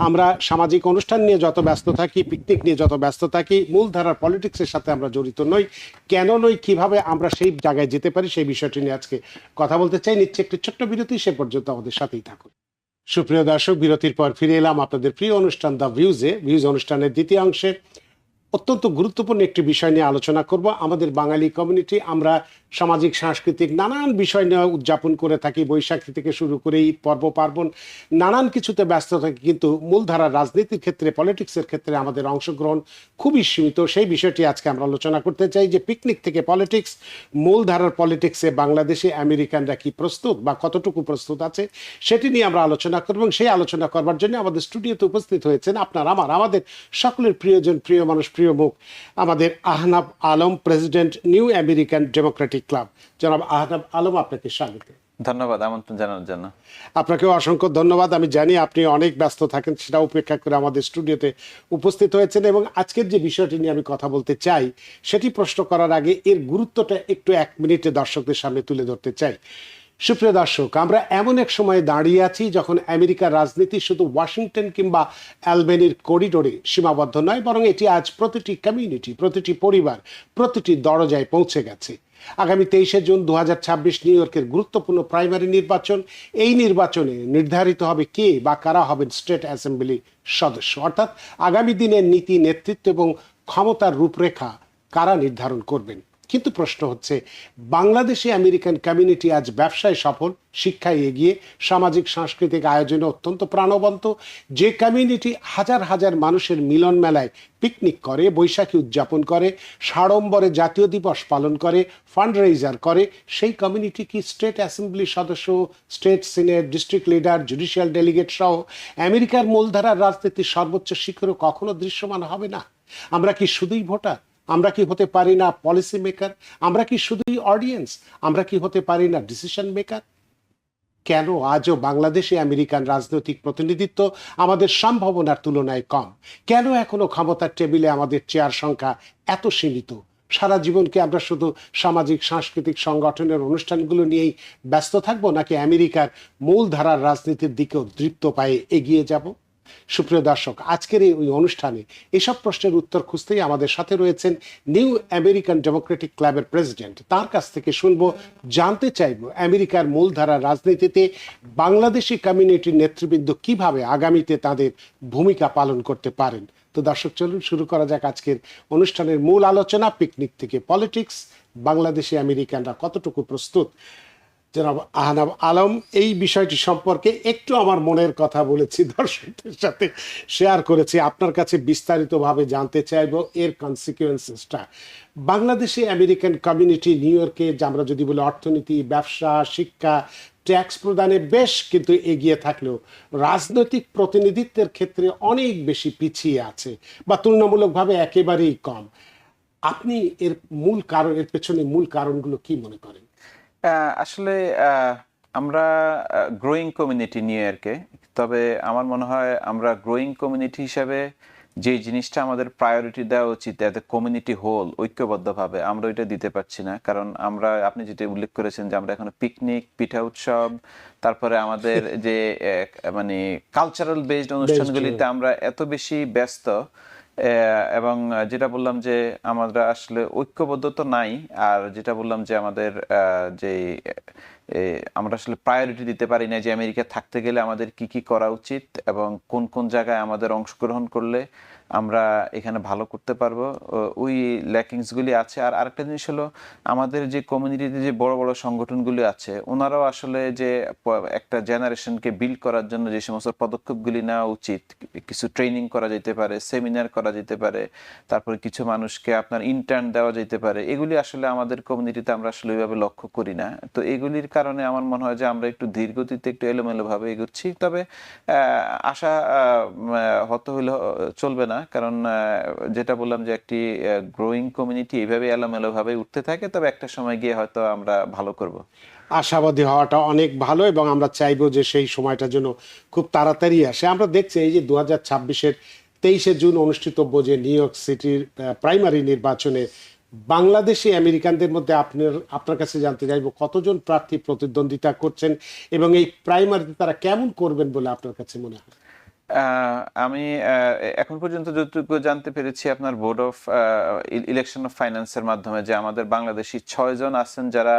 আমরা সামাজিক অনুষ্ঠান নিয়ে যত ব্যস্ত থাকি, পিকনিক নিয়ে যত ব্যস্ত থাকি, মূলধারার পলিটিক্সের সাথে আমরা জড়িত নই। কেন নই, কিভাবে আমরা সেই জায়গায় যেতে পারি, সেই বিষয়টি নিয়ে আজকে কথা বলতে চাই। নিচ্ছে একটি ছোট্ট বিরতি, সে পর্যন্ত আমাদের সাথেই থাকুন। সুপ্রিয় দর্শক, বিরতির পর ফিরে এলাম আপনাদের প্রিয় অনুষ্ঠান দ্য ভিউজে। ভিউজ অনুষ্ঠানের দ্বিতীয় অংশে অত্যন্ত গুরুত্বপূর্ণ একটি বিষয় নিয়ে আলোচনা করব। আমাদের বাঙালি কমিউনিটি আমরা সামাজিক সাংস্কৃতিক নানান বিষয় নিয়ে উদযাপন করে থাকি, বৈশাখী থেকে শুরু করে ঈদ, পর্ব পার্বণ, নানান কিছুতে ব্যস্ত থাকি, কিন্তু মূলধারার রাজনীতির ক্ষেত্রে, পলিটিক্সের ক্ষেত্রে আমাদের অংশগ্রহণ খুবই সীমিত। সেই বিষয়টি আজকে আমরা আলোচনা করতে চাই যে পিকনিক থেকে পলিটিক্স, মূলধারার পলিটিক্সে বাংলাদেশে আমেরিকানরা কি প্রস্তুত বা কতটুকু প্রস্তুত আছে, সেটি নিয়ে আমরা আলোচনা করব। এবং সেই আলোচনা করবার জন্য আমাদের স্টুডিওতে উপস্থিত হয়েছেন আমাদের সকলের প্রিয়জন, প্রিয় মানুষ, প্রিয় মুখ, আমাদের Ahnab Alam, president new American Democratic club. জনাব আহনাব আলম, আপনাকে স্বাগত। ধন্যবাদ আমন্ত্রণ জানানোর জন্য। আপনাকে অসংখ্য ধন্যবাদ। আমি জানি আপনি অনেক ব্যস্ত থাকেন, সেটা উপেক্ষা করে আমাদের স্টুডিওতে উপস্থিত হয়েছেন। এবং আজকের যে বিষয়টি নিয়ে আমি কথা বলতে চাই, সেটি প্রশ্ন করার আগে এর গুরুত্বটা একটু এক মিনিটে দর্শকদের সামনে তুলে ধরতে চাই। সুপ্রিয় দর্শক, আমরা এমন এক সময়ে দাঁড়িয়ে আছি যখন আমেরিকার রাজনীতি শুধু ওয়াশিংটন কিংবা অ্যালবেনির করিডোরে সীমাবদ্ধ নয়, বরং এটি আজ প্রতিটি কমিউনিটি, প্রতিটি পরিবার, প্রতিটি দরজায় পৌঁছে গেছে। আগামী 23শে জুন 2026 নিউ ইয়র্কের গুরুত্বপূর্ণ প্রাইমারি নির্বাচন। এই নির্বাচনে নির্ধারিত হবে কে বা কারা হবেন স্টেট অ্যাসেম্বলি সদস্য, অর্থাৎ আগামী দিনের নীতি, নেতৃত্ব এবং ক্ষমতার রূপরেখা কারা নির্ধারণ করবেন। কিন্তু প্রশ্ন হচ্ছে, বাংলাদেশে আমেরিকান কমিউনিটি আজ ব্যবসায় সফল, শিক্ষায় এগিয়ে, সামাজিক সাংস্কৃতিক আয়োজনে অত্যন্ত প্রাণবন্ত। যে কমিউনিটি হাজার হাজার মানুষের মিলন মেলায় পিকনিক করে, বৈশাখী উদযাপন করে, সাড়ম্বরে জাতীয় দিবস পালন করে, ফান্ডরেইজার করে, সেই কমিউনিটি কি স্টেট অ্যাসেম্বলি সদস্য, state senate, district leader, judicial delegate সহ আমেরিকার মূলধারার রাজনীতির সর্বোচ্চ শিখরে কখনো দৃশ্যমান হবে না? আমরা কি শুধুই ভোটার? আমরা কি হতে পারি না পলিসি মেকার? আমরা কি শুধুই অডিয়েন্স? আমরা কি হতে পারি না ডিসিশন মেকার? কেন আজও বাংলাদেশে আমেরিকান রাজনৈতিক প্রতিনিধিত্ব আমাদের সম্ভাবনার তুলনায় কম? কেন এখনো ক্ষমতার টেবিলে আমাদের চেয়ার সংখ্যা এত সীমিত? সারা জীবনকে আমরা শুধু সামাজিক সাংস্কৃতিক সংগঠনের অনুষ্ঠানগুলো নিয়েই ব্যস্ত থাকবো, নাকি আমেরিকার মূলধারার রাজনীতির দিকেও দৃপ্ত পায়ে এগিয়ে যাব? সুপ্রিয় দর্শক, আজকের এই অনুষ্ঠানে এসব প্রশ্নের উত্তর খুঁজতেই আমাদের সাথে রয়েছেন নিউ আমেরিকান ডেমোক্রেটিক ক্লাবের প্রেসিডেন্ট। তার কাছ থেকে শুনবো, জানতে চাইবো আমেরিকার মূলধারার রাজনীতিতে বাংলাদেশি কমিউনিটির নেতৃবৃন্দ কিভাবে আগামীতে তাদের ভূমিকা পালন করতে পারেন। তো দর্শক, চলুন শুরু করা যাক আজকের অনুষ্ঠানের মূল আলোচনা, পিকনিক থেকে পলিটিক্স, বাংলাদেশি আমেরিকানরা কতটুকু প্রস্তুত। জনাব আহনাব আলম, এই বিষয়টি সম্পর্কে একটু আমার মনের কথা বলেছি, দর্শকদের সাথে শেয়ার করেছি, আপনার কাছে বিস্তারিতভাবে জানতে চাইব এর কনসিকুয়েন্সেসটা। বাংলাদেশে আমেরিকান কমিউনিটি নিউ ইয়র্কে, আমরা যদি বলি অর্থনীতি, ব্যবসা, শিক্ষা, ট্যাক্স প্রদানে বেশ কিন্তু এগিয়ে থাকলেও রাজনৈতিক প্রতিনিধিত্বের ক্ষেত্রে অনেক বেশি পিছিয়ে আছে বা তুলনামূলকভাবে একেবারেই কম। আপনি এর মূল কারণ, এর পেছনে মূল কারণগুলো কি মনে করেন? আসলে আমরা গ্রোয়িং কমিউনিটি নিউ ইয়র্কে, তবে আমার মনে হয় আমরা গ্রোয়িং কমিউনিটি হিসাবে যে জিনিসটা আমাদের প্রায়োরিটি দেওয়া উচিত, এতে কমিউনিটি হোল ঐক্যবদ্ধভাবে, আমরা ওইটা দিতে পারছি না। কারণ আমরা, আপনি যেটা উল্লেখ করেছেন যে আমরা এখনো পিকনিক, পিঠা উৎসব, তারপরে আমাদের যে মানে কালচারাল বেসড অনুষ্ঠানগুলিতে আমরা এত বেশি ব্যস্ত, এবং যেটা বললাম যে আমরা আসলে ঐক্যবদ্ধ তো নাই। আর যেটা বললাম যে আমাদের যে আমরা আসলে প্রায়োরিটি দিতে পারি না যে আমেরিকা থাকতে গেলে আমাদের কি কি করা উচিত এবং কোন কোন জায়গায় আমাদের অংশগ্রহণ করলে আমরা এখানে ভালো করতে পারবো, ওই ল্যাকিংসগুলি আছে। আর আরেকটা জিনিস হলো, আমাদের যে কমিউনিটিতে যে বড় বড় সংগঠনগুলি আছে, ওনারাও আসলে যে একটা জেনারেশনকে বিল্ড করার জন্য যে সমস্ত পদক্ষেপগুলি নেওয়া উচিত, কিছু ট্রেনিং করা যেতে পারে, সেমিনার করা যেতে পারে, তারপরে কিছু মানুষকে আপনার ইন্টার্ন দেওয়া যেতে পারে, এগুলি আসলে আমাদের কমিউনিটিতে আমরা আসলে ওইভাবে লক্ষ্য করি না। তো এগুলির কারণে আমার মনে হয় যে আমরা একটু ধীর গতিতে, একটু এলোমেলো ভাবে এগোচ্ছি। তবে আশা হতে হইলে চলবে না, কারণ যেটা বললাম যে একটি গ্রোয়িং কমিউনিটি এইভাবে এলোমেলো ভাবে উঠতে থাকে, তবে একটা সময় গিয়ে হয়তো আমরা ভালো করব। আশাবাদী হওয়াটা অনেক ভালো, এবং আমরা চাইবো যে সেই সময়টা যেন খুব তাড়াতাড়ি আসে। আমরা দেখছি এই যে 2026-এর 23শে জুন অনুষ্ঠিতব্য যে নিউ ইয়র্ক সিটির প্রাইমারি নির্বাচনে বাংলাদেশি আমেরিকানদের মধ্যে আপনার কাছে জানতে চাইবো কতজন প্রার্থী প্রতিদ্বন্দ্বিতা করছেন এবং এই প্রাইমারিতে তারা কেমন করবেন বলে আপনার কাছে মনে হয়? আমি এখন পর্যন্ত যতটুকু জানতে পেরেছি আপনার বোর্ড অফ ইলেকশন অফ ফাইন্যান্সের মাধ্যমে যে আমাদের বাংলাদেশি 6 জন আছেন যারা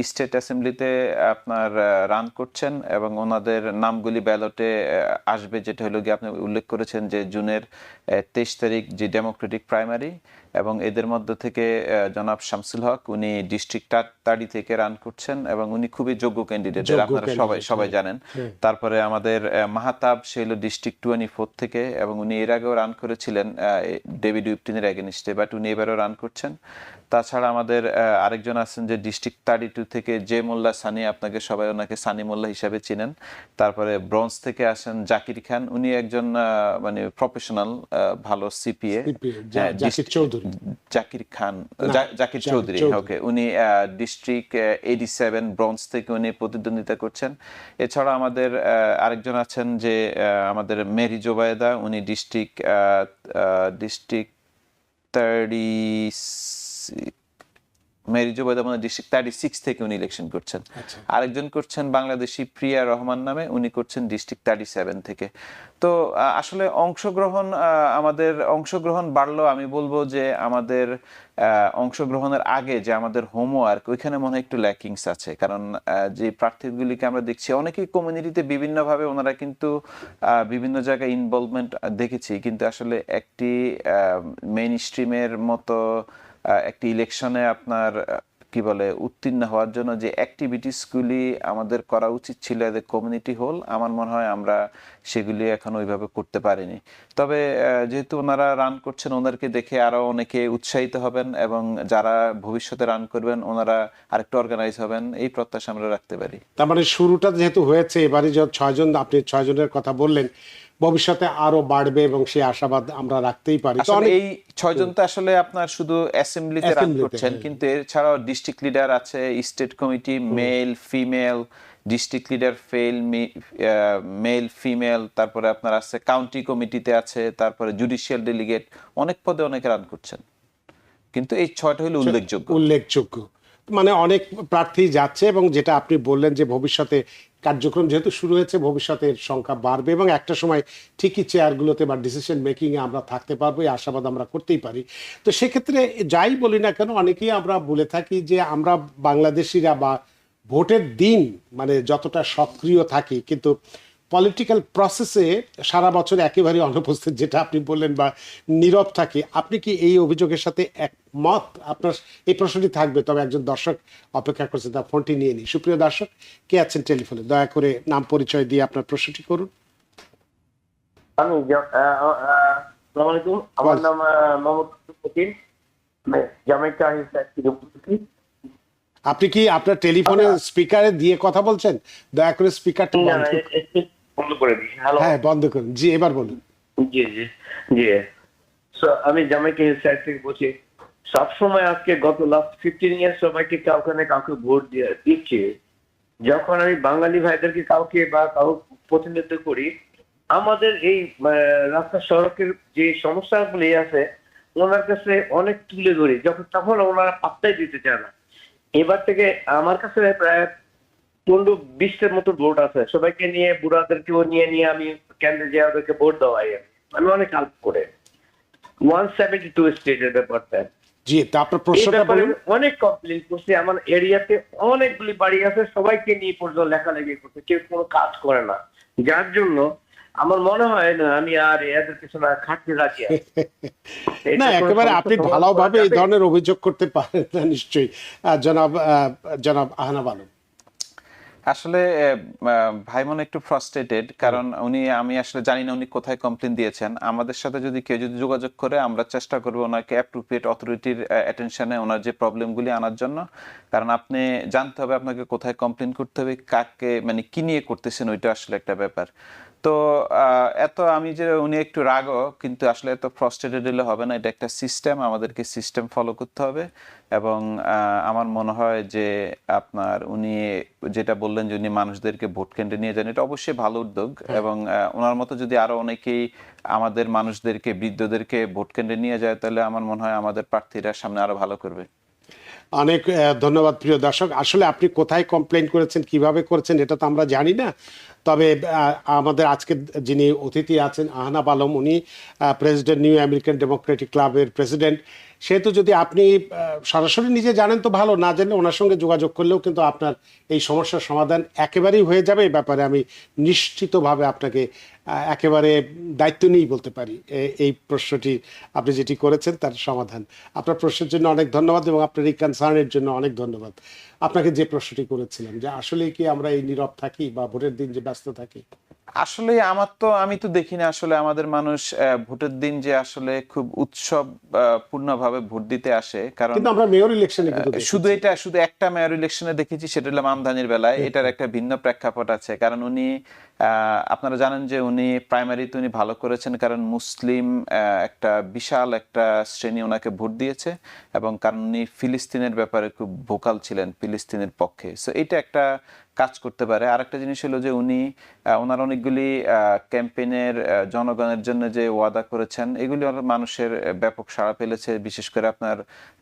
স্টেট অ্যাসেম্বলিতে আপনার রান করছেন এবং ওনাদের নামগুলি ব্যালটে আসবে, যেটা হলো গিয়ে আপনি উল্লেখ করেছেন যে জুনের 23 তারিখ যে ডেমোক্রেটিক প্রাইমারি, এবং এদের মধ্য থেকে জনাব শামসুল হক উনি ডিস্ট্রিক্ট তাড়ি থেকে রান করছেন এবং উনি খুবই যোগ্য ক্যান্ডিডেট, আপনারা সবাই জানেন। তারপরে আমাদের মাহাতাব সে হলো ডিস্ট্রিক্ট 24 থেকে, এবং উনি এর আগেও রান করেছিলেন ডেভিড উইপটিনের এগেনিস্টে, বাট উনি এবারও রান করছেন। তাছাড়া আমাদের আরেকজন আছেন যে ডিস্ট্রিক্ট 32 থেকে জে মোল্লা সানি, আপনাকে সবাই ওনাকে সানি মোল্লা হিসাবে চিনেন। তারপরে ব্রঞ্জ থেকে আসেন জাকির খান, উনি একজন মানে প্রফেশনাল ভালো সিপিএ, জাকির খান জাকির চৌধুরী, ওকে, উনি ডিস্ট্রিক্ট 87 ব্রঞ্জ থেকে উনি প্রতিদ্বন্দ্বিতা করছেন। এছাড়া আমাদের আরেকজন আছেন যে আমাদের মেরি জোবায়েদা, উনি ডিস্ট্রিক্ট 36 থেকে উনি ইলেকশন করছেন। আরেকজন করছেন বাংলাদেশি প্রিয়া রহমান নামে, উনি করছেন ডিস্ট্রিক্ট 37 থেকে। তো আসলে আমাদের অংশগ্রহণ বাড়লো। আমি বলবো যে আমাদের অংশগ্রহণের আগে যে আমাদের হোমওয়ার্ক, ওইখানে মনে হয় একটু ল্যাকিংস আছে, কারণ যে প্রার্থীগুলিকে আমরা দেখছি অনেকেই কমিউনিটিতে বিভিন্নভাবে ওনারা কিন্তু বিভিন্ন জায়গায় ইনভলভমেন্ট দেখেছি, কিন্তু আসলে একটি মেইন স্ট্রিমের মতো একটি ইলেকশনে আপনার কি বলে উত্তীর্ণ হওয়ার জন্য যে অ্যাক্টিভিটিসগুলি আমাদের করা উচিত ছিল এদের কমিউনিটি হল, আমার মনে হয় আমরা সেগুলি এখন ওইভাবে করতে পারিনি। তবে যেহেতু ওনারা রান করছেন, ওনাদেরকে দেখে আরো অনেকে উৎসাহিত হবেন এবং যারা ভবিষ্যতে রান করবেন ওনারা আরেকটু অর্গানাইজ হবেন, এই প্রত্যাশা আমরা রাখতে পারি। তার মানে শুরুটা যেহেতু হয়েছে এবারে যে 6 জন, আপনি 6 জনের কথা বললেন, ভবিষ্যতে আরো বাড়বে এবং সেই আশাবাদ আমরা রাখতেই পারি। আসলে এই 6 জন তো আসলে আপনার শুধু অ্যাসেম্বলিতে রান করছেন, কিন্তু এছাড়াও ডিস্ট্রিক্ট লিডার আছে, state committee male female, district leader male female, তারপরে আপনার আছে কাউন্টি কমিটিতে আছে, তারপরে জুডিশিয়াল ডেলিগেট, অনেক পদে অনেকে রান করছেন, কিন্তু এই 6টা হলো উল্লেখযোগ্য। মানে অনেক প্রার্থী যাচ্ছে, এবং যেটা আপনি বললেন যে ভবিষ্যতে কার্যক্রম যেহেতু শুরু হয়েছে, ভবিষ্যতের সংখ্যা বাড়বে এবং একটা সময় ঠিকই চেয়ারগুলোতে বা ডিসিশন মেকিং এ আমরা থাকতে পারবো, এই আশাবাদ আমরা করতেই পারি। তো সেক্ষেত্রে যাই বলি না কেন, অনেকেই আমরা বলে থাকি যে আমরা বাংলাদেশিরা বা ভোটের দিন মানে যতটা সক্রিয় থাকি, কিন্তু পলিটিক্যাল প্রসেসে সারা বছর একেবারে অনুপস্থিত, যেটা আপনি বললেন, বা নীরব থাকে। আপনি কি এই অভিযোগের সাথে একমত? আপনার এই প্রশ্নটি থাকবে, তবে একজন দর্শক অপেক্ষা করছে, তার ফোনটি নিয়ে নিই। সুপ্রিয় দর্শক, কে আছেন টেলিফোনে? দয়া করে নাম পরিচয় দিয়ে আপনার প্রশ্নটি করুন। আমি আসসালামু আলাইকুম, আমার নাম মোহাম্মদ ফকির, জামাইকা হিসেবে। আপনি কি আপনার টেলিফোনে স্পিকারে দিয়ে কথা বলছেন? দয়া করে স্পিকারটা বন্ধ করে দিই। হ্যালো, হ্যাঁ বন্ধ করুন। জি, এবার বলুন। জি জি জি। আমি জামাইকা সাইড থেকে বলছি। সবসময় আজকে গত লাস্ট 15 ইয়ার্স সবাইকে কাউকে না কাউকে ভোট দিচ্ছি। যখন আমি বাঙালি ভাইদেরকে কাউকে বা কাউকে প্রতিনিধিত্ব করি, আমাদের এই রাস্তা সড়কের যে সমস্যাগুলি আছে ওনার কাছে অনেক তুলে ধরি, তখন ওনারা পাত্তাই দিতে চায় না। এবার থেকে আমার কাছে প্রায় 15-20টার মতো ভোট আছে, সবাইকে নিয়ে বুড়াদেরকেও নিয়ে আমি কেন্দ্রে যে ওদেরকে ভোট দেওয়াই, আমি অনেক হেল্প করে 172 স্টেটের ব্যাপারটা। জি, তা আপনার প্রশ্নটা বলুন। অনেক কমপ্লেইন করছি, আমার এরিয়াতে অনেকগুলি বাড়ি আছে, সবাইকে নিয়ে পর্যন্ত লেখালেখি করছে, কেউ কোনো কাজ করে না, যার জন্য আমার মনে হয় না আমি আর এদের পিছনে খাটতে রাজি আছি। না, একেবারে আপনি ভালোভাবে এই ধরনের অভিযোগ করতে পারেন না নিশ্চয়ই। জনাব আহনাব আলম। আসলে ভাই মনে একটু ফ্রাস্ট্রেটেড, কারণ আমি আসলে জানি না উনি কোথায় কমপ্লেন দিয়েছেন। আমাদের সাথে যদি কেউ যোগাযোগ করে, আমরা চেষ্টা করবো ওনাকে অ্যাপ্রোপ্রিয়েট অথরিটির অ্যাটেনশনে ওনার যে প্রবলেমগুলি আনার জন্য। কারণ আপনি জানতে হবে আপনাকে কোথায় কমপ্লেন করতে হবে, কাকে মানে কি নিয়ে করতেছেন, ওইটা আসলে একটা ব্যাপার। তো এত আমি যে উনি একটু রাগও, কিন্তু আসলে এত ফ্রাস্ট্রেটেড হলে হবে না, এটা একটা সিস্টেম, আমাদেরকে সিস্টেম ফলো করতে হবে। এবং আমার মনে হয় যে আপনার উনি যেটা বললেন যে উনি মানুষদেরকে ভোট কেন্দ্রে নিয়ে যান, এটা অবশ্যই ভালো উদ্যোগ। এবং ওনার মতো যদি আরো অনেকেই আমাদের মানুষদেরকে, বৃদ্ধদেরকে ভোট কেন্দ্রে নিয়ে যায়, তাহলে আমার মনে হয় আমাদের প্রার্থীরা সামনে আরো ভালো করবে। অনেক ধন্যবাদ প্রিয় দর্শক। আসলে আপনি কোথায় কমপ্লেন করেছেন, কিভাবে করেছেন, এটা তো আমরা জানি না। তবে আমাদের আজকে যিনি অতিথি আছেন আহনাব আলম, উনি প্রেসিডেন্ট নিউ আমেরিকান ডেমোক্রেটিক ক্লাবের প্রেসিডেন্ট। সেহেতু যদি আপনি সরাসরি নিজে জানেন তো ভালো, না জানলে ওনার সঙ্গে যোগাযোগ করলেও কিন্তু আপনার এই সমস্যার সমাধান একেবারেই হয়ে যাবে। এই ব্যাপারে আমি নিশ্চিতভাবে আপনাকে একেবারে দায়িত্ব নিয়েই বলতে পারি। এই প্রশ্নটি আপনি যেটি করেছেন তার সমাধান। আপনার প্রশ্নের জন্য অনেক ধন্যবাদ এবং আপনার এই কনসার্নের জন্য অনেক ধন্যবাদ। আপনাকে যে প্রশ্নটি করেছিলাম যে আসলে কি আমরা এই নীরব থাকি বা ভোটের দিন যে ব্যস্ত থাকি? আসলে আমি তো দেখি না আসলে আমাদের মানুষ ভোটের দিন যে আসলে খুব উৎসব পূর্ণভাবে ভোট দিতে আসে। কারণ কিন্তু আমরা মেয়র ইলেকশনে কিন্তু শুধু একটা মেয়র ইলেকশনে দেখেছি, সেটা হলো আমদানির বেলায়। এটার একটা ভিন্ন প্রেক্ষাপট আছে, কারণ উনি আপনারা জানেন যে উনি প্রাইমারিতে উনি ভালো করেছেন, কারণ মুসলিম একটা বিশাল একটা শ্রেণী ওনাকে ভোট দিয়েছে, এবং কারণ উনি ফিলিস্তিনের ব্যাপারে খুব ভোকাল ছিলেন, ফিলিস্তিনের পক্ষে। সো এটা একটা কাজ করতে পারে। আরেকটা জিনিস হলো যে উনি ওনার অনেকগুলি ক্যাম্পেইনের জনগণের জন্য যে ওয়াদা করেছেন, এগুলি মানুষের ব্যাপক সাড়া ফেলেছে। বিশেষ করে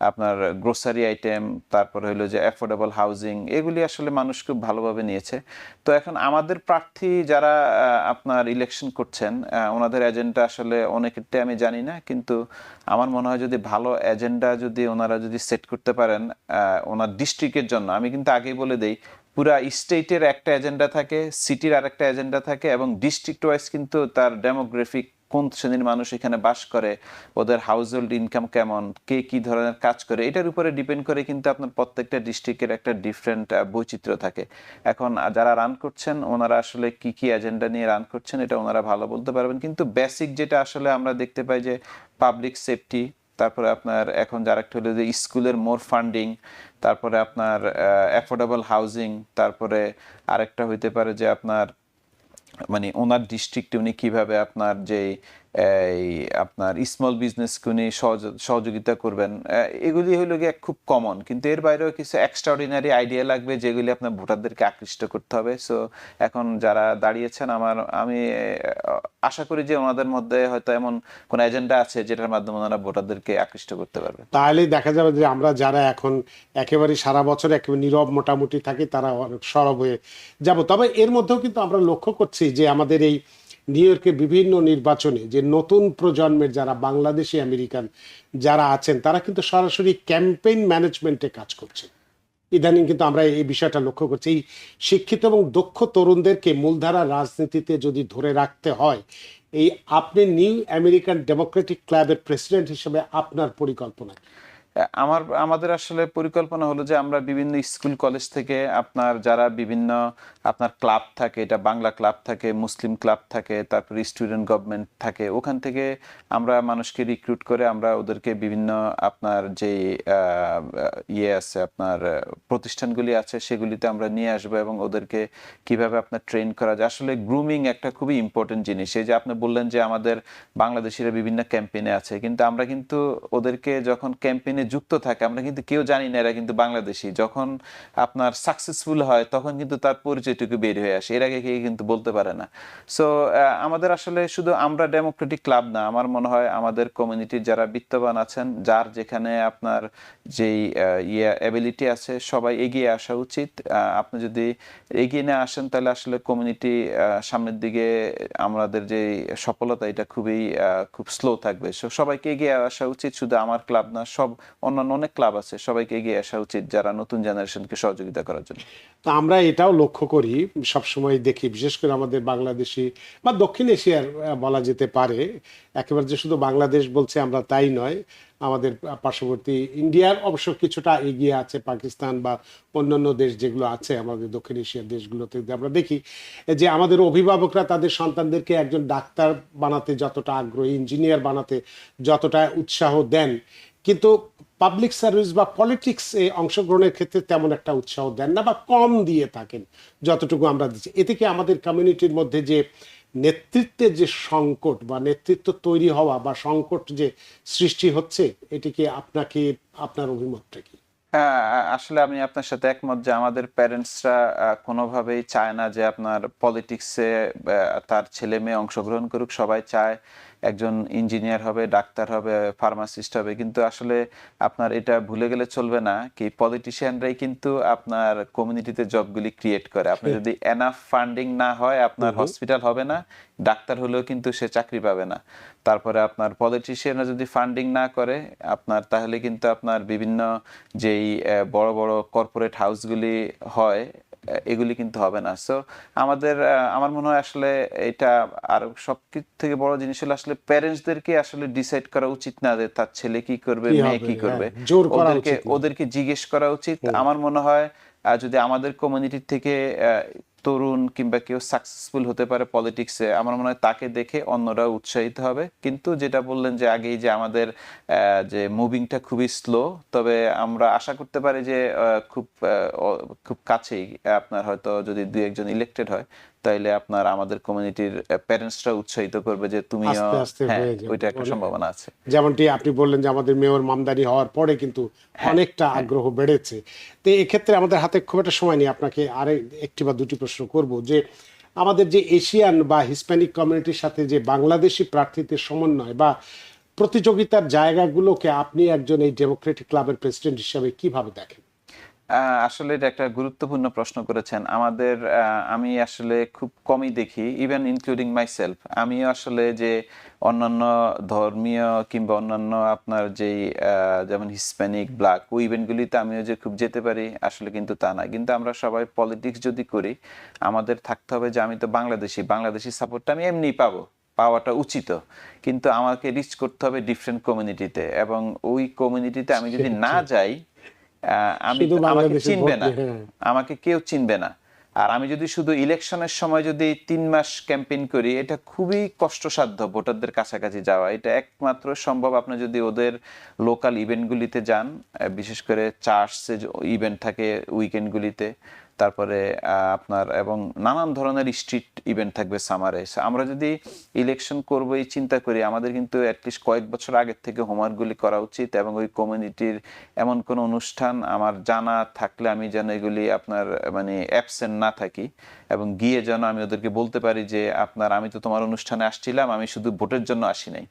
আপনার গ্রোসারি আইটেম, তারপরে হলো যে অ্যাফোর্ডেবল হাউজিং, এগুলি আসলে মানুষ খুব ভালোভাবে নিয়েছে। তো এখন আমাদের প্রার্থী যারা আপনার ইলেকশন করছেন, ওনাদের এজেন্ডা আসলে অনেকটাই আমি জানি না, কিন্তু আমার মনে হয় যদি ভালো এজেন্ডা যদি ওনারা যদি সেট করতে পারেন ওনার ডিস্ট্রিক্টের জন্য। আমি কিন্তু আগেই বলে দেই, পুরা স্টেটের একটা এজেন্ডা থাকে, সিটির আরেকটা এজেন্ডা থাকে, এবং ডিস্ট্রিক্ট ওয়াইজ কিন্তু তার ডেমোগ্রাফিক, কোন শ্রেণীর মানুষ এখানে বাস করে, ওদের হাউস হোল্ড ইনকাম কেমন, কে কি ধরনের কাজ করে, এটার উপরে ডিপেন্ড করে কিন্তু আপনার প্রত্যেকটা ডিস্ট্রিক্টের একটা ডিফারেন্ট বৈচিত্র্য থাকে। এখন যারা রান করছেন ওনারা আসলে কি কি এজেন্ডা নিয়ে রান করছেন, এটা ওনারা ভালো বলতে পারবেন। কিন্তু বেসিক যেটা আসলে আমরা দেখতে পাই যে পাবলিক সেফটি, তারপরে আপনার এখন যারা একটা হলো যে স্কুলের মোর ফান্ডিং, তারপরে আপনার অ্যাফোর্ডেবল হাউজিং, তারপরে আরেকটা হইতে পারে যে আপনার মানে ওনার ডিস্ট্রিক্টে উনি কিভাবে আপনার যে এই আপনার স্মল বিজনেসকে উনি সহযোগিতা করবেন, এগুলি হইল গিয়ে খুব কমন। কিন্তু এর বাইরেও কিছু এক্সট্রাঅর্ডিনারি আইডিয়া লাগবে, যেগুলি আপনার ভোটারদেরকে আকৃষ্ট করতে হবে। সো এখন যারা দাঁড়িয়েছেন, আমি আশা করি যে ওনাদের মধ্যে হয়তো এমন কোন এজেন্ডা আছে যেটার মাধ্যমে ওনারা ভোটারদেরকে আকৃষ্ট করতে পারবে। তাহলে দেখা যাবে যে আমরা যারা এখন একেবারে সারা বছর একেবারে নীরব মোটামুটি থাকি, তারা অনেক সরব হয়ে যাব। তবে এর মধ্যেও কিন্তু আমরা লক্ষ্য করছি যে আমাদের এই নিউ ইয়র্কের বিভিন্ন নির্বাচনে যে নতুন প্রজন্মের যারা বাংলাদেশি আমেরিকান যারা আছেন, তারা কিন্তু সরাসরি ক্যাম্পেইন ম্যানেজমেন্টে কাজ করছে। ইদানিং কিন্তু আমরা এই বিষয়টা লক্ষ্য করছি। এই শিক্ষিত এবং দক্ষ তরুণদেরকে মূলধারা রাজনীতিতে যদি ধরে রাখতে হয়, এই আপনি নিউ আমেরিকান ডেমোক্রেটিক ক্লাবের প্রেসিডেন্ট হিসেবে আপনার পরিকল্পনা? আমাদের আসলে পরিকল্পনা হলো যে আমরা বিভিন্ন স্কুল কলেজ থেকে আপনার যারা বিভিন্ন আপনার ক্লাব থাকে, এটা বাংলা ক্লাব থাকে, মুসলিম ক্লাব থাকে, তারপরে স্টুডেন্ট গভর্নমেন্ট থাকে, ওখান থেকে আমরা মানুষকে রিক্রুট করে আমরা ওদেরকে বিভিন্ন আপনার যে আছে আপনার প্রতিষ্ঠানগুলি আছে সেগুলিতে আমরা নিয়ে আসবো, এবং ওদেরকে কিভাবে আপনার ট্রেন করা যায়। আসলে গ্রুমিং একটা খুবই ইম্পর্টেন্ট জিনিস। এই যে আপনি বললেন যে আমাদের বাংলাদেশিরা বিভিন্ন ক্যাম্পেইনে আছে, কিন্তু আমরা কিন্তু ওদেরকে যখন ক্যাম্পেইনে যুক্ত থাকে, আমরা কিন্তু কেউ জানি না এরা কিন্তু বাংলাদেশি। যখন আপনার সাকসেসফুল হয় তখন কিন্তু তার পরিচয়টুকু বের হয়ে আসে, এর আগে কেউ কিন্তু বলতে পারে না। সো আমাদের আসলে শুধু আমরা ডেমোক্রেটিক ক্লাব না, আমার মনে হয় আমাদের কমিউনিটির যারা বিত্তবান আছেন, যার যেখানে আপনার যেই অ্যাবিলিটি আছে, সবাই এগিয়ে আসা উচিত। আপনি যদি এগিয়ে না আসেন তাহলে আসলে কমিউনিটি সামনের দিকে আমাদের যে সফলতা, এটা খুব স্লো থাকবে। সো সবাইকে এগিয়ে আসা উচিত, শুধু আমার ক্লাব না, সব অন্যান্য অনেক ক্লাব আছে, সবাইকে এগিয়ে আসা উচিত যারা নতুন জেনারেশনকে সহযোগিতা করার জন্য। তো আমরা এটাও লক্ষ্য করি, সবসময় দেখি, বিশেষ করে আমাদের বাংলাদেশি বা দক্ষিণ এশিয়ার বলা যেতে পারে, একেবারে যে শুধু বাংলাদেশ বলছে আমরা তাই নয়, আমাদের পার্শ্ববর্তী ইন্ডিয়ার অবশ্য কিছুটা এগিয়ে আছে, পাকিস্তান বা অন্যান্য দেশ যেগুলো আছে আমাদের দক্ষিণ এশিয়ার দেশগুলোতে আমরা দেখি যে আমাদের অভিভাবকরা তাদের সন্তানদেরকে একজন ডাক্তার বানাতে যতটা আগ্রহী, ইঞ্জিনিয়ার বানাতে যতটা উৎসাহ দেন, কিন্তু পাবলিক সার্ভিস বা পলিটিক্সে অংশগ্রহণের ক্ষেত্রে তেমন একটা উৎসাহ দেন না বা কম দিয়ে থাকেন যতটুকু আমরা দিচ্ছি। এতে কি আমাদের কমিউনিটির মধ্যে যে নেতৃত্বের যে সংকট বা নেতৃত্ব তৈরি হওয়া বা সংকট যে সৃষ্টি হচ্ছে, এটিকে আপনার অভিমতটা কি? হ্যাঁ, আসলে আমি আপনার সাথে একমত যে আমাদের প্যারেন্টসরা কোনোভাবেই চায় না যে আপনার পলিটিক্সে তার ছেলে মেয়ে অংশগ্রহণ করুক। সবাই চায় একজন ইঞ্জিনিয়ার হবে, ডাক্তার হবে, ফার্মাসিস্ট হবে, কিন্তু আসলে আপনার এটা ভুলে গেলে চলবে না কি পলিটিশিয়ানরাই কিন্তু আপনার কমিউনিটিতে জবগুলি ক্রিয়েট করে। আপনি যদি এনাফ ফান্ডিং না হয় আপনার হসপিটাল হবে না, ডাক্তার হলেও কিন্তু সে চাকরি পাবে না। তারপরে আপনার পলিটিশিয়ানরা যদি ফান্ডিং না করে আপনার, তাহলে কিন্তু আপনার বিভিন্ন যেই বড় বড় কর্পোরেট হাউসগুলি হয় এগুলি কিন্তু হবে না। সো আমার মনে হয় আসলে এটা আর সব থেকে বড় জিনিস হলো আসলে প্যারেন্টসদেরকে আসলে ডিসাইড করা উচিত না যে তার ছেলে কি করবে, কি মেয়ে হবে, কি করবে। হ্যাঁ, জোর করা উচিত না। ওদেরকে জিজ্ঞেস করা উচিত। আমার মনে হয় যদি আমাদের কমিউনিটি থেকে তরুণ কিংবা কেউ সাকসেসফুল হতে পারে পলিটিক্সে, আমার মনে হয় তাকে দেখে অন্যরা উৎসাহিত হবে। কিন্তু যেটা বললেন যে আগেই যে আমাদের যে মুভিংটা খুবই স্লো, তবে আমরা আশা করতে পারি যে খুব কাছেই আপনার হয়তো যদি দুই একজন ইলেক্টেড হয় তাইলে আপনার আমাদের কমিউনিটির প্যারেন্টসরা উৎসাহিত করবে যে তুমিও, আস্তে আস্তে হ্যাঁ, হয়ে যাবে। ওইটা একটা সম্ভাবনা আছে। যেমনটি আপনি বললেন যে আমাদের মেয়র মামদানি হওয়ার পরে কিন্তু অনেকটা আগ্রহ বেড়েছে। তো এক্ষেত্রে আমাদের হাতে খুব একটা সময় নেই, আপনাকে একটি বা দুটি প্রশ্ন করব যে আমাদের যে এশিয়ান বা হিসপ্যানিক কমিউনিটির সাথে যে বাংলাদেশি প্রার্থীদের সমন্বয় বা প্রতিযোগিতার জায়গাগুলোকে আপনি একজন এই ডেমোক্রেটিক ক্লাবের প্রেসিডেন্ট হিসেবে কিভাবে দেখেন? আসলে এটা একটা গুরুত্বপূর্ণ প্রশ্ন করেছেন। আমি আসলে খুব কমই দেখি, ইভেন ইনক্লুডিং মাইসেলফ। আমিও আসলে যে অন্যান্য ধর্মীয় কিংবা অন্যান্য আপনার যেই যেমন হিসপ্যানিক, ব্ল্যাক, ওই ইভেন্টগুলিতে আমিও যে খুব যেতে পারি আসলে কিন্তু তা না। কিন্তু আমরা সবাই পলিটিক্স যদি করি আমাদের থাকতে হবে যে আমি তো বাংলাদেশি সাপোর্টটা আমি এমনি পাওয়াটা উচিত, কিন্তু আমাকে রিচ করতে হবে ডিফারেন্ট কমিউনিটিতে, এবং ওই কমিউনিটিতে আমি যদি না যাই আমাকে চিনবে না, আমাকে কেউ চিনবে না। আর আমি যদি শুধু ইলেকশনের সময় যদি 3 মাস ক্যাম্পেইন করি, এটা খুবই কষ্টসাধ্য ভোটারদের কাছাকাছি যাওয়া। এটা একমাত্র সম্ভব আপনি যদি ওদের লোকাল ইভেন্টগুলিতে যান, বিশেষ করে চার্চে ইভেন্ট থাকে উইকেন্ডগুলিতে, তারপরে আপনার এবং নানান ধরনের স্ট্রিট ইভেন্ট থাকবে সামারে। আমরা যদি ইলেকশন করবো এই চিন্তা করি, আমাদের কিন্তু অ্যাটলিস্ট কয়েক বছর আগের থেকে হোমওয়ার্কগুলি করা উচিত, এবং ওই কমিউনিটির এমন কোনো অনুষ্ঠান আমার জানা থাকলে আমি যেন এগুলি আপনার মানে অ্যাবসেন্ট না থাকি, এবং গিয়ে যেন আমি ওদেরকে বলতে পারি যে আমি তো তোমার অনুষ্ঠানে আসছিলাম, আমি শুধু ভোটের জন্য আসি নাই।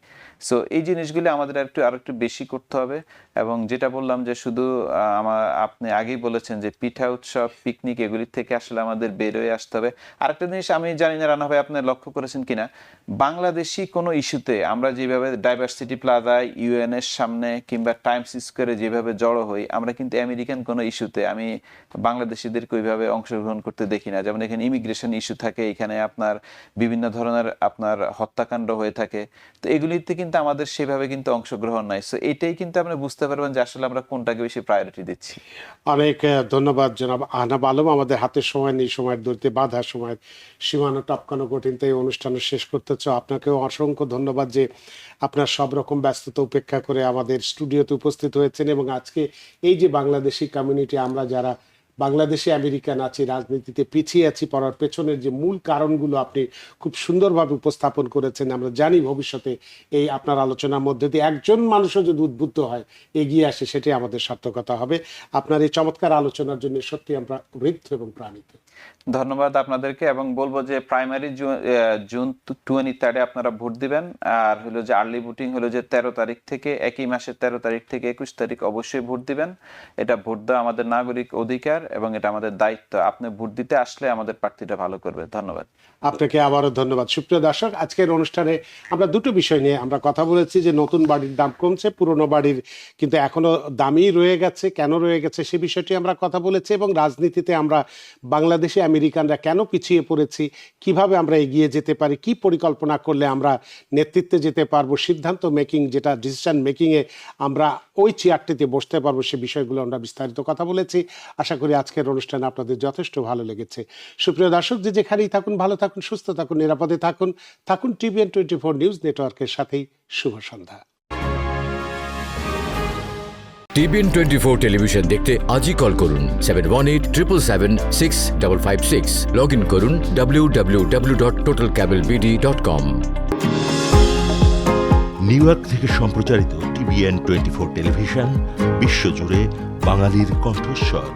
সো এই জিনিসগুলি আমাদের আরেকটু বেশি করতে হবে। এবং যেটা বললাম যে শুধু আপনি আগেই বলেছেন যে পিঠা উৎসব, পিকনিক, এগুলির থেকে আসলে আমাদের বের হয়ে আসতে হবে। আরেকটা জিনিস আমি জানি না রানা ভাই আপনি লক্ষ্য করেছেন কিনা, বাংলাদেশি কোনো ইস্যুতে আমরা যেভাবে ডাইভার্সিটি প্লাজায়, ইউএন এর সামনে কিংবা টাইমস স্কোয়ারে যেভাবে জড়ো হই, আমরা কিন্তু আমেরিকান কোনো ইস্যুতে আমি বাংলাদেশিদেরকে ওইভাবে অংশগ্রহণ করতে দেখি না। যেমন এখানে ইমিগ্রেশন ইস্যু থাকে, এখানে আপনার বিভিন্ন ধরনের আপনার হত্যাকাণ্ড হয়ে থাকে, তো এগুলিতে কিন্তু আমাদের সেভাবে কিন্তু অংশগ্রহণ নাই। সো এটাই কিন্তু আপনি বুঝতে পারবেন যে আসলে আমরা কোনটাকে বেশি প্রায়োরিটি দিচ্ছি। অনেক ধন্যবাদ জনাব আহনাব আলম। আমাদের হাতে সময় নেই, সময়ের দূরত্বে বাধা, সময়ের সীমানা টপকানো কঠিন, তাই অনুষ্ঠান শেষ করতে চাও। আপনাকেও অসংখ্য ধন্যবাদ যে আপনার সব রকম ব্যস্ততা উপেক্ষা করে আমাদের স্টুডিওতে উপস্থিত হয়েছেন, এবং আজকে এই যে বাংলাদেশি কমিউনিটি, আমরা যারা বাংলাদেশে আমেরিকান আছি, রাজনীতিতে পিছিয়ে আছি, পড়ার পেছনের যে মূল কারণগুলো আপনি খুব সুন্দরভাবে উপস্থাপন করেছেন। আমরা জানি ভবিষ্যতে এই আপনার আলোচনার মধ্যে দিয়ে একজন মানুষও যদি উদ্বুদ্ধ হয়, এগিয়ে আসে, সেটাই আমাদের সার্থকতা হবে। আপনার এই চমৎকার আলোচনার জন্য সত্যি আমরা ঋদ্ধ এবং প্রাণিত। ধন্যবাদ আপনাদেরকে, এবং বলবো যে প্রাইমারি জুন 23 আপনারা ভোট দিবেন। আর হলো যে আর্লি ভোটিং হলো যে 13 তারিখ থেকে, একই মাসের 13 তারিখ থেকে 21 তারিখ অবশ্যই ভোট দিবেন। এটা ভোট দেওয়া আমাদের নাগরিক অধিকার এবং এটা আমাদের দায়িত্ব। আপনি ভোট দিতে আসলে আমাদের প্রার্থীটা ভালো করবে। ধন্যবাদ। আপনাকে আবারও ধন্যবাদ। সুপ্রিয় দর্শক, আজকের অনুষ্ঠানে আমরা দুটো বিষয় নিয়ে আমরা কথা বলেছি, যে নতুন বাড়ির দাম কমছে, পুরনো বাড়ির কিন্তু এখনো দামই রয়ে গেছে, কেন রয়ে গেছে সে বিষয়টি আমরা কথা বলেছি, এবং রাজনীতিতে আমরা বাংলাদেশি আমেরিকানরা কেন পিছিয়ে পড়েছি, কিভাবে আমরা এগিয়ে যেতে পারি, কি পরিকল্পনা করলে আমরা নেতৃত্বে যেতে পারবো, সিদ্ধান্ত মেকিং, যেটা ডিসিশন মেকিংয়ে আমরা ওই চেয়ারটিতে বসতে পারবো, সে বিষয়গুলো আমরা বিস্তারিত কথা বলেছি। আশা করি আজকের অনুষ্ঠানে আপনাদের যথেষ্ট ভালো লেগেছে। সুপ্রিয় দর্শক, যে যেখানেই থাকুন, ভালো থাকুন, সুস্থ থাকুন, নিরাপদে থাকুন টিভিএন 24 নিউজ নেটওয়ার্কের সাথেই। শুভ সন্ধ্যা। টিভিএন 24 টেলিভিশন দেখতে আজই কল করুন 7187776556। লগ ইন করুন www.totalcablebd.com। নিউ ইয়র্ক থেকে সম্প্রচারিত টিভিএন 24 টেলিভিশন বিশ্বজুড়ে বাঙালির কণ্ঠস্বর।